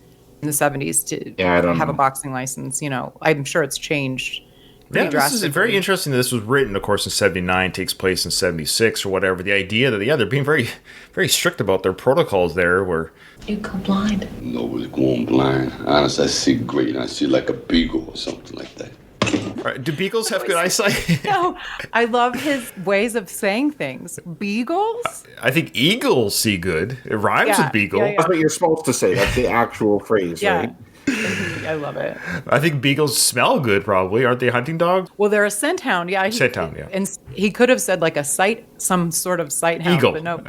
in the 70s to have a boxing license. I'm sure it's changed. Yeah, this is very interesting that this was written, of course, in 79, takes place in 76 or whatever. The idea that, they're being very, very strict about their protocols there where... You go blind. Nobody's going blind. Honestly, I see great. I see like a beagle or something like that. Right. Do beagles have good eyesight? No, I love his ways of saying things. Beagles? I think eagles see good. It rhymes with beagle. Yeah. That's what you're supposed to say. That's the actual phrase, right? I love it. I think beagles smell good, probably. Aren't they hunting dogs? Well, they're a scent hound. Yeah. Scent hound, yeah. And he could have said like some sort of sight hound. Eagle. But no,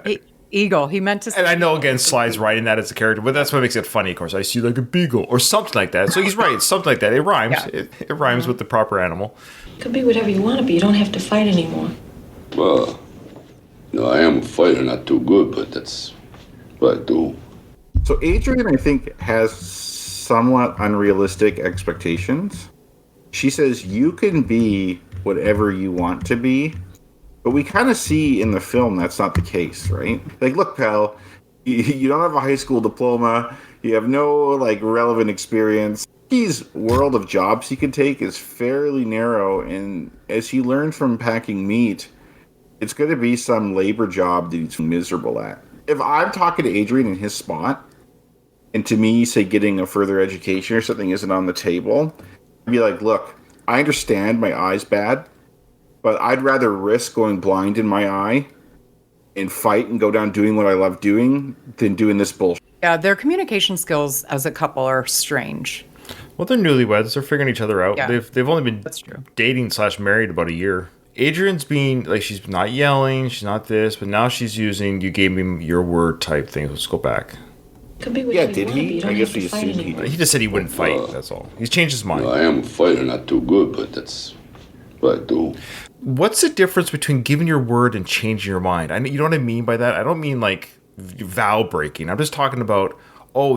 eagle. He meant to say And I know, eagle. again, Sly's writing that as a character, but that's what makes it funny, of course. I see like a beagle or something like that. So he's right. Something like that. It rhymes. Yeah. It rhymes with the proper animal. Could be whatever you want to be. You don't have to fight anymore. Well, I am a fighter, not too good, but that's what I do. So Adrian, I think, has somewhat unrealistic expectations. She says you can be whatever you want to be, but we kind of see in the film that's not the case, right? Like, look, pal, you don't have a high school diploma, you have no relevant experience. His world of jobs he could take is fairly narrow, and as he learned from packing meat, it's going to be some labor job that he's miserable at. If I'm talking to Adrian in his spot, and to me, say getting a further education or something isn't on the table, I'd be like, look, I understand my eye's bad, but I'd rather risk going blind in my eye and fight and go down doing what I love doing than doing this bullshit. Yeah, their communication skills as a couple are strange. Well, they're newlyweds. They're figuring each other out. Yeah. They've only been That's true. dating / married about a year. Adrian's being, she's not yelling, she's not this, but now she's using, you gave me your word type thing. Let's go back. Could be whatever did you want to be. he? You don't I have guess to we fight assumed he anymore. did. He just said he wouldn't fight, that's all. He's changed his mind. I am a fighter, not too good, but that's what I do. What's the difference between giving your word and changing your mind? You know what I mean by that? I don't mean vow breaking. I'm just talking about,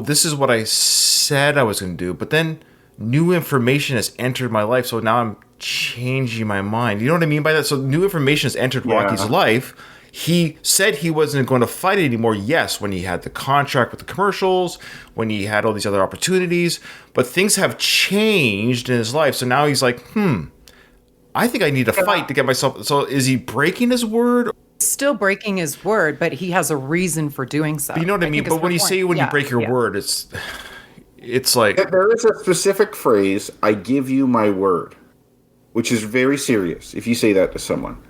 this is what I said I was going to do, but then new information has entered my life, so now I'm changing my mind. You know what I mean by that? So new information has entered Rocky's life. He said he wasn't going to fight anymore, yes, when he had the contract with the commercials, when he had all these other opportunities, but things have changed in his life. So now he's like, I think I need to fight to get myself. So is he breaking his word? Still breaking his word, but he has a reason for doing so. But you know what I mean? think is But when her you point. say you break your word, it's like... There is a specific phrase, I give you my word, which is very serious if you say that to someone.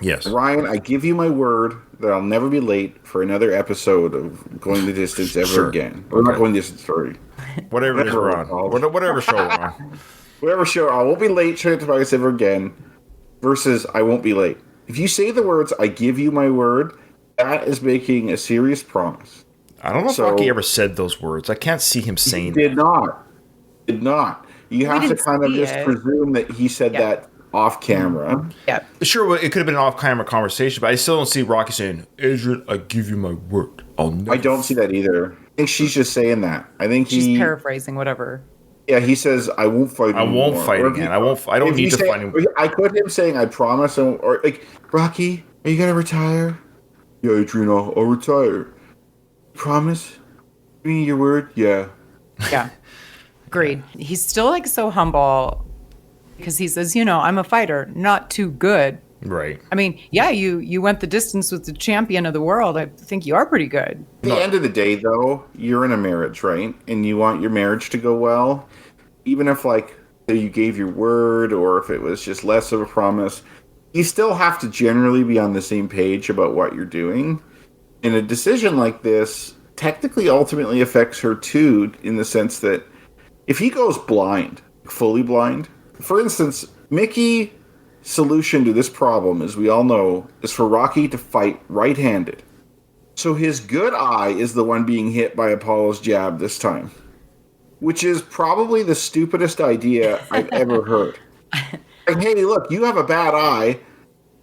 Yes. Ryan, I give you my word that I'll never be late for another episode of Going the Distance ever again. Or not Going the Distance, sorry. Whatever it is we're on. Whatever show we're on. Whatever show, I won't be late trying to podcast ever again, versus I won't be late. If you say the words, I give you my word, that is making a serious promise. I don't know if Rocky ever said those words. I can't see him saying Did not. You have to didn't kind of see just it. presume that he said that off camera. Yeah. Sure, it could have been an off-camera conversation, but I still don't see Rocky saying, Adrian, I give you my word. I'll never... I don't see that either. I think she's just saying that. I think She's paraphrasing whatever. Yeah, he says, "I won't fight. I won't fight again. I don't need to fight him." I quote him saying, "I promise," or like, "Rocky, are you gonna retire?" Yeah, Adrian, I'll retire. Promise? Give me your word? Yeah. Yeah. Agreed. He's still like so humble because he says, I'm a fighter, not too good. Right. I mean, yeah, you went the distance with the champion of the world. I think you are pretty good. At the end of the day, though, you're in a marriage, right? And you want your marriage to go well. Even if, like, you gave your word or if it was just less of a promise, you still have to generally be on the same page about what you're doing. And a decision like this technically ultimately affects her, too, in the sense that if he goes blind, fully blind, for instance, Mickey's solution to this problem, as we all know, is for Rocky to fight right-handed. So his good eye is the one being hit by Apollo's jab this time, which is probably the stupidest idea I've ever heard. Like, hey, look, you have a bad eye.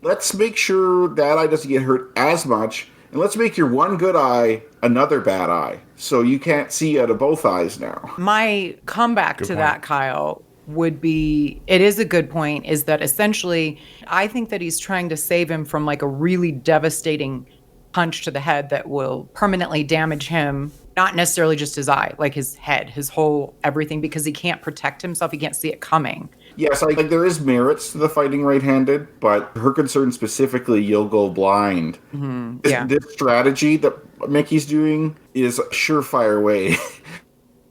Let's make sure that eye doesn't get hurt as much, and let's make your one good eye another bad eye, so you can't see out of both eyes now. My comeback to that, Kyle, would be, it is a good point, is that essentially, I think that he's trying to save him from like a really devastating punch to the head that will permanently damage him, not necessarily just his eye, like his head, his whole everything, because he can't protect himself. He can't see it coming. Yes, like there is merits to the fighting right-handed, but her concern specifically, you'll go blind. Mm-hmm. Yeah. This strategy that Mickey's doing is a surefire way.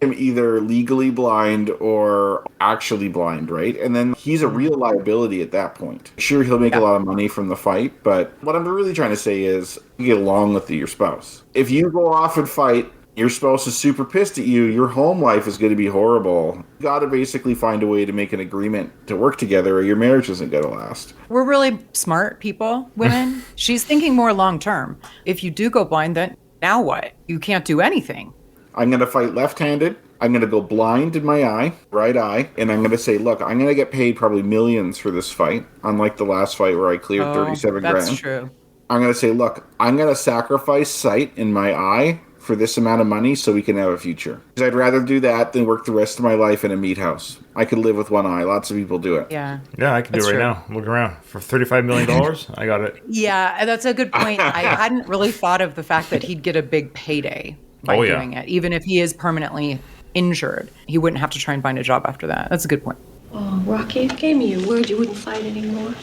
Him either legally blind or actually blind, right? And then he's a real liability at that point. Sure, he'll make a lot of money from the fight, but what I'm really trying to say is you get along with your spouse. If you go off and fight, your spouse is super pissed at you, your home life is going to be horrible. You got to basically find a way to make an agreement to work together or your marriage isn't going to last. We're really smart people, women. She's thinking more long term. If you do go blind, then now what? You can't do anything. I'm going to fight left-handed. I'm going to go blind in my eye, right eye, and I'm going to say, look, I'm going to get paid probably millions for this fight, unlike the last fight where I cleared 37 grand. That's true. I'm going to say, look, I'm going to sacrifice sight in my eye for this amount of money so we can have a future. Because I'd rather do that than work the rest of my life in a meat house. I could live with one eye. Lots of people do it. Yeah. Yeah, I can do it right now. Look around. For $35 million, I got it. Yeah, that's a good point. I hadn't really thought of the fact that he'd get a big payday by doing it. Even if he is permanently injured, he wouldn't have to try and find a job after that. That's a good point. Oh, Rocky, if you gave me your word you wouldn't fight anymore.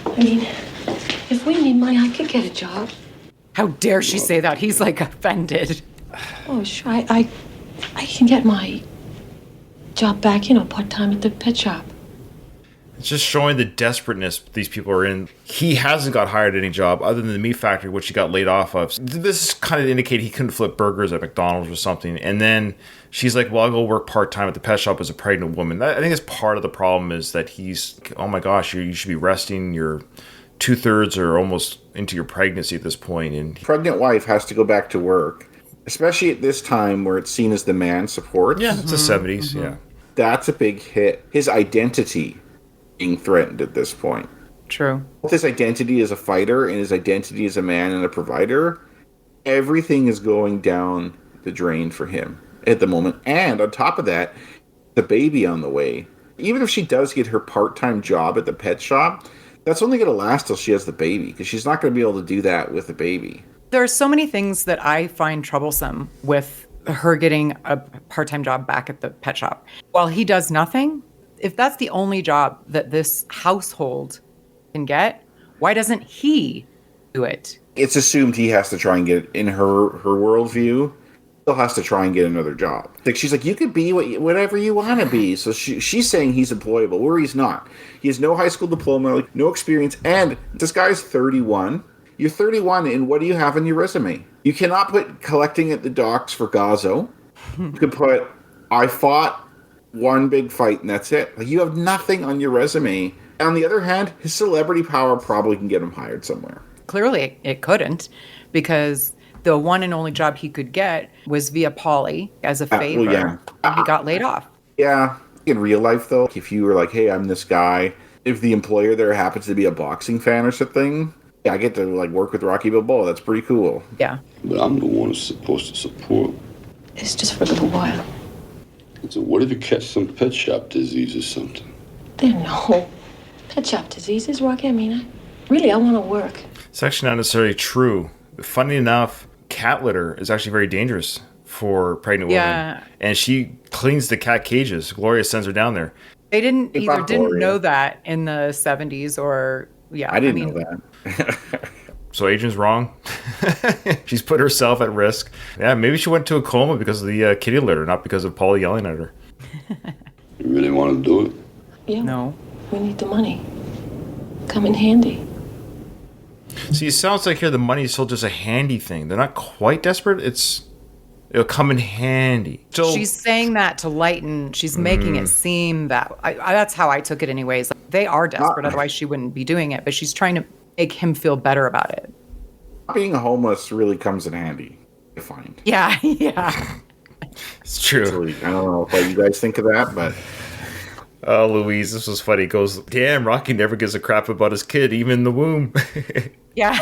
I mean, if we need money, I could get a job. How dare she say that? He's like offended. Oh, sure. I can get my job back, part-time at the pet shop. It's just showing the desperateness these people are in. He hasn't got hired at any job other than the meat factory, which he got laid off of. This kind of indicated he couldn't flip burgers at McDonald's or something. And then she's like, well, I'll go work part-time at the pet shop as a pregnant woman. I think that's part of the problem is that he's, oh my gosh, you should be resting. You're 2/3 or almost into your pregnancy at this point. And pregnant wife has to go back to work, especially at this time where it's seen as the man support. Yeah, it's the 70s, yeah. That's a big hit. His identity being threatened at this point. True. Both his identity as a fighter and his identity as a man and a provider, everything is going down the drain for him at the moment. And on top of that, the baby on the way. Even if she does get her part-time job at the pet shop, that's only going to last till she has the baby, because she's not going to be able to do that with the baby. There are so many things that I find troublesome with her getting a part-time job back at the pet shop. While he does nothing, if that's the only job that this household can get, why doesn't he do it? It's assumed he has to try and get, in her worldview, still has to try and get another job. Like, she's like, you could be whatever you want to be. So she's saying he's employable, where he's not. He has no high school diploma, like, no experience, and this guy's 31. You're 31, and what do you have on your resume? You cannot put collecting at the docks for Gazo. You could put, I fought one big fight, and that's it. Like, you have nothing on your resume. On the other hand, his celebrity power probably can get him hired somewhere. Clearly, it couldn't, because the one and only job he could get was via Polly as a favor. Well, yeah. And he got laid off. Yeah. In real life, though, if you were like, hey, I'm this guy, if the employer there happens to be a boxing fan or something, yeah, I get to like work with Rocky Balboa. That's pretty cool. Yeah. But I'm the one who's supposed to support. It's just for a little while. So what if you catch some pet shop disease or something? There are no pet shop diseases, Rocky. I mean, I want to work. It's actually not necessarily true. Funny enough, cat litter is actually very dangerous for pregnant women. And she cleans the cat cages. Gloria sends her down there. They didn't Gloria. know that in the 70s or, I didn't know that. So Adrian's wrong. She's put herself at risk. Yeah, maybe she went to a coma because of the kitty litter, not because of Paul yelling at her. You really want to do it? Yeah. No. We need the money. Come in handy. See, it sounds like here the money is still just a handy thing. They're not quite desperate. It'll come in handy. So She's saying that to lighten. She's making it seem that. That's how I took it anyways. They are desperate, otherwise she wouldn't be doing it. But she's trying to make him feel better about it. Being homeless really comes in handy, I find. Yeah. it's true. Really, I don't know what you guys think of that, but... Oh, Louise, this was funny. He goes, damn, Rocky never gives a crap about his kid, even in the womb. Yeah.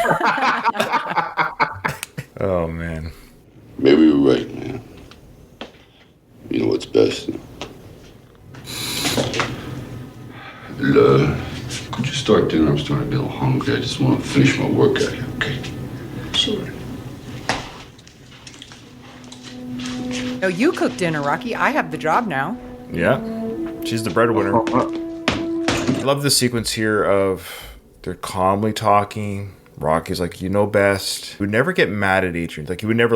Oh, man. Maybe you're right, man. You know what's best. Could you start dinner? I'm starting to get a little hungry. I just want to finish my work out here, okay? Sure. No, you cook dinner, Rocky. I have the job now. Yeah. She's the breadwinner. I love the sequence here of they're calmly talking. Rocky's like, you know best. He would never get mad at Adrian. Like, he would never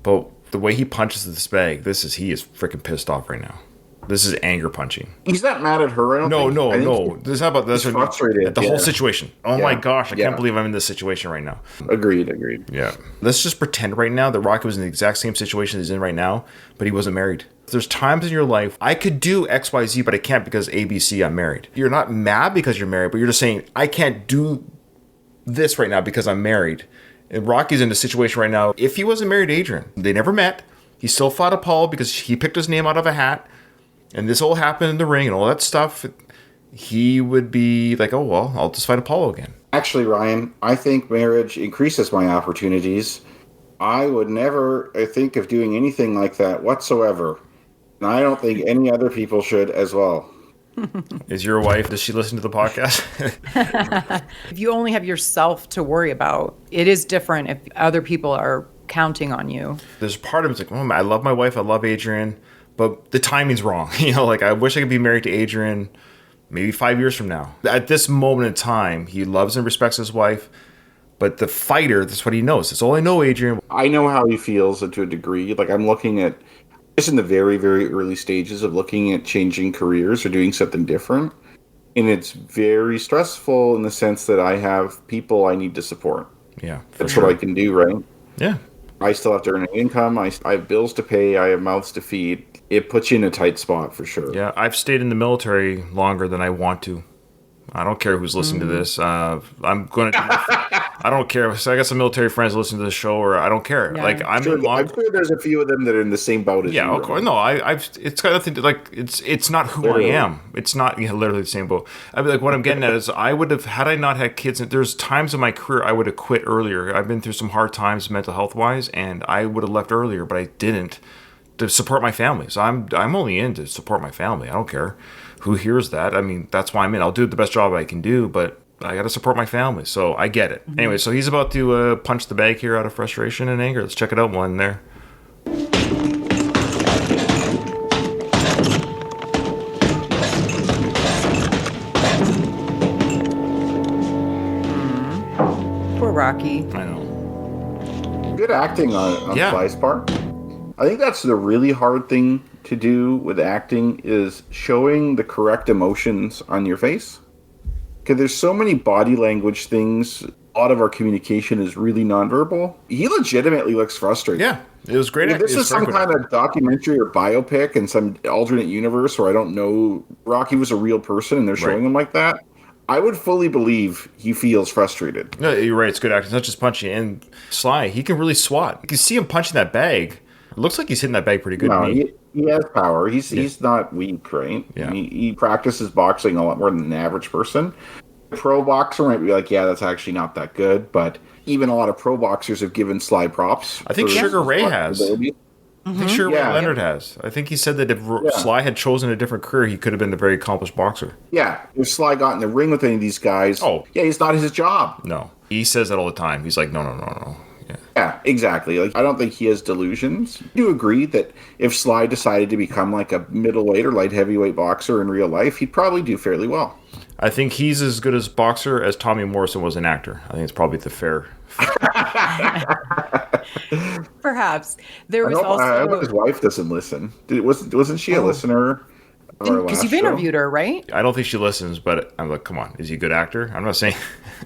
but the way he punches this bag, he is freaking pissed off right now. This is anger punching. He's not mad at her. I don't think. No. This is not about this. Frustrated. The whole situation. Oh my gosh, I Yeah. can't believe I'm in this situation right now. Agreed. Yeah. Let's just pretend right now that Rocky was in the exact same situation he's in right now, but he wasn't married. There's times in your life, I could do X, Y, Z, but I can't because ABC, I'm married. You're not mad because you're married, but you're just saying, I can't do this right now because I'm married. And Rocky's in a situation right now. If he wasn't married to Adrian, they never met. He still fought Apollo because he picked his name out of a hat. And this all happened in the ring and all that stuff. He would be like, oh, well, I'll just fight Apollo again. Actually, Ryan, I think marriage increases my opportunities. I would never think of doing anything like that whatsoever. And I don't think any other people should as well. Is your wife, does she listen to the podcast? If you only have yourself to worry about, it is different if other people are counting on you. There's part of it's like, oh, I love my wife, I love Adrian, but the timing's wrong. I wish I could be married to Adrian maybe 5 years from now. At this moment in time, he loves and respects his wife, but the fighter, that's what he knows. That's all I know, Adrian. I know how he feels to a degree. Like, I'm looking at, just in the very, very early stages of looking at changing careers or doing something different. And it's very stressful in the sense that I have people I need to support. Yeah, That's what I can do, right? Yeah. I still have to earn an income. I have bills to pay. I have mouths to feed. It puts you in a tight spot for sure. Yeah, I've stayed in the military longer than I want to. I don't care who's listening to this. I'm going to. I don't care. So I got some military friends listening to the show, or I don't care. Yeah. Like I'm I'm sure there's a few of them that are in the same boat as you. Yeah, of course. No, I've. It's got nothing to like. It's not who Literally. I am. It's not literally the same boat. I mean, like what I'm getting at is I would have had I not had kids. There's times in my career I would have quit earlier. I've been through some hard times mental health wise, and I would have left earlier, but I didn't to support my family. So I'm only in to support my family. I don't care who hears that. I mean, that's why I'm in. I'll do the best job I can do, but I got to support my family. So I get it. Anyway, so he's about to punch the bag here out of frustration and anger. Let's check it out one there. Poor Rocky. I know. Good acting on Yeah. Fly's part. I think that's the really hard thing to do with acting is showing the correct emotions on your face. Because there's so many body language things. A lot of our communication is really nonverbal. He legitimately looks frustrated. Yeah, it was great. If this is some kind of documentary or biopic in some alternate universe where I don't know Rocky was a real person and they're showing him like that, I would fully believe he feels frustrated. No, you're right. It's good acting. It's not just punching. And Sly, he can really swat. You can see him punching that bag. It looks like he's hitting that bag pretty good. No, he has power. He's not weak, right? Yeah. He practices boxing a lot more than an average person. A pro boxer might be like, yeah, that's actually not that good. But even a lot of pro boxers have given Sly props. I think for Sugar his Ray has. ability. I think sure Yeah. Leonard has. I think he said that if Sly had chosen a different career, he could have been a very accomplished boxer. Yeah, if Sly got in the ring with any of these guys, it's not his job. No. He says that all the time. He's like, no. Yeah, exactly. Like, I don't think he has delusions. I do agree that if Sly decided to become like a middleweight or light heavyweight boxer in real life, he'd probably do fairly well. I think he's as good as boxer as Tommy Morrison was an actor. I think it's probably the fair. Perhaps. There was also... I hope his wife doesn't listen. Wasn't she a listener? Because you've interviewed her, right? I don't think she listens, but I'm like, come on. Is he a good actor? I'm not saying...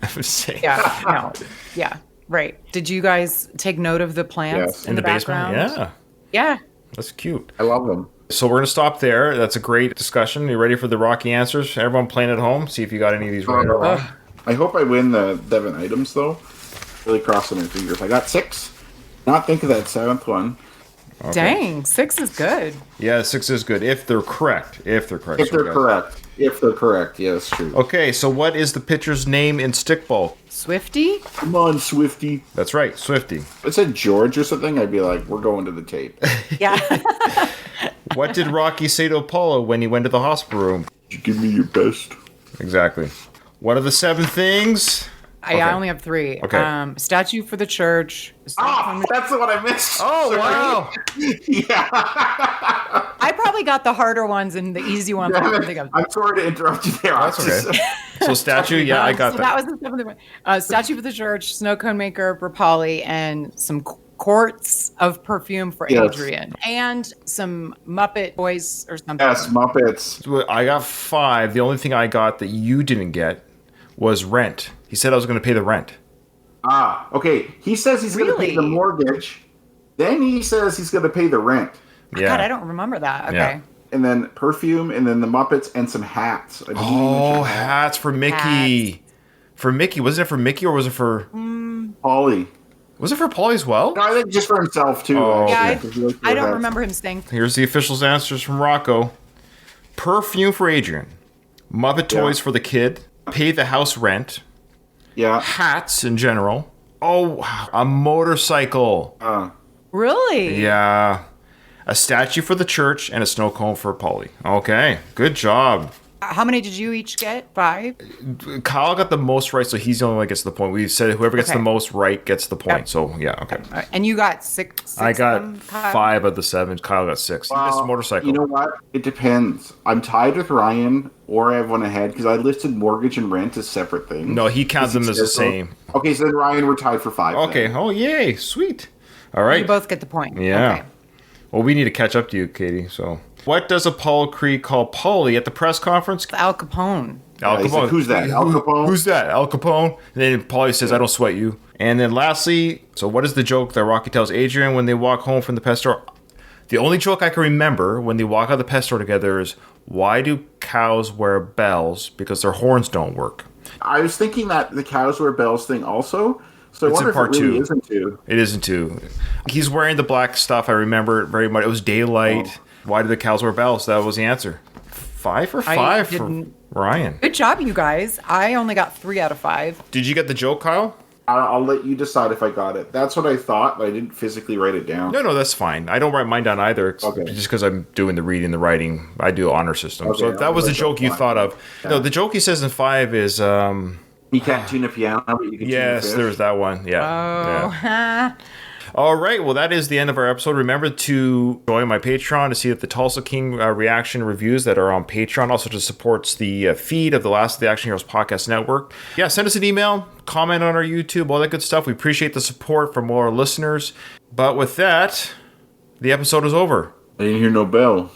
I'm just saying. Yeah, no. Yeah, right. Did you guys take note of the plants in the basement? background? Yeah. That's cute. I love them. So we're going to stop there. That's a great discussion. You ready for the Rocky answers? Everyone playing at home? See if you got any of these right or wrong. I hope I win the 7 items, though. Really crossing my fingers. I got 6. Not think of that 7th one. Okay. Dang, 6 is good. Yeah, 6 is good. If they're correct. If they're correct. If they're correct. Yeah, that's true. Okay, so what is the pitcher's name in stickball? Swifty? Come on, Swifty. That's right, Swifty. If it said George or something, I'd be like, we're going to the tape. Yeah. What did Rocky say to Apollo when he went to the hospital room? You give me your best. Exactly. What are the 7 things? I only have 3. Okay. Statue for the church. That's the one I missed. Oh, wow. Yeah. I probably got the harder ones and the easy ones. I'm sorry to interrupt you there. That's okay. So statue, I got that. That was the 7th one. Statue for the church, snow cone maker for Polly, and some quarts of perfume for Adrian. And some Muppet toys or something. Yes, Muppets. I got 5. The only thing I got that you didn't get was rent. He said I was going to pay the rent. Okay. He says he's going to pay the mortgage. Then he says he's going to pay the rent. Yeah. God, I don't remember that. Okay. Yeah. And then perfume, and then the Muppets, and some hats. Hats for Mickey. Hats. For Mickey. Was it for Mickey or was it for... Polly. Was it for Polly as well? No, I think just for himself, too. Yeah, I don't remember him saying... Here's the official's answers from Rocco. Perfume for Adrian. Muppet toys for the kid. Pay the house rent. Yeah. Hats in general. Oh, a motorcycle. Really? Yeah. A statue for the church and a snow cone for Polly. Okay, good job. How many did you each get? 5? Kyle got the most right, so he's the only one that gets the point. We said whoever gets the most right gets the point. Yep. So, yeah, okay. And you got 6 I got 5 of the 7. Kyle got 6. He missed a motorcycle. You know what? It depends. I'm tied with Ryan, or I have one ahead, because I listed mortgage and rent as separate things. No, he counts them as the same. Okay, so then Ryan, we're tied for 5. Okay. Then. Oh, yay. Sweet. All right. You both get the point. Yeah. Okay. Well, we need to catch up to you, Katie. So, what does Apollo Creed call Polly at the press conference? Al Capone. Al Capone. Like, who's that? Al Capone? Who's that? Al Capone. And then Polly says, I don't sweat you. And then lastly, so what is the joke that Rocky tells Adrian when they walk home from the pet store? The only joke I can remember when they walk out of the pet store together is, why do cows wear bells? Because their horns don't work. I was thinking that the cows wear bells thing also. So I wonder if it really isn't 2. It isn't 2. He's wearing the black stuff. I remember it very much. It was daylight. Why do the cows wear bells? That was the answer. 5 for 5 for Ryan. Good job, you guys. I only got 3 out of 5. Did you get the joke, Kyle? I'll let you decide if I got it. That's what I thought, but I didn't physically write it down. No, that's fine. I don't write mine down either. Okay. Just because I'm doing the reading, the writing. I do honor system. Okay, so if that was the joke you thought of. Yeah. No, the joke he says in 5 is... you can't tune a piano, but you can tune a fish. There's that one. Yeah. Oh. Yeah. All right. Well, that is the end of our episode. Remember to join my Patreon to see the Tulsa King reaction reviews that are on Patreon. Also, to support the feed of the Last of the Action Heroes Podcast Network. Yeah, send us an email, comment on our YouTube, all that good stuff. We appreciate the support from all our listeners. But with that, the episode is over. I didn't hear no bell.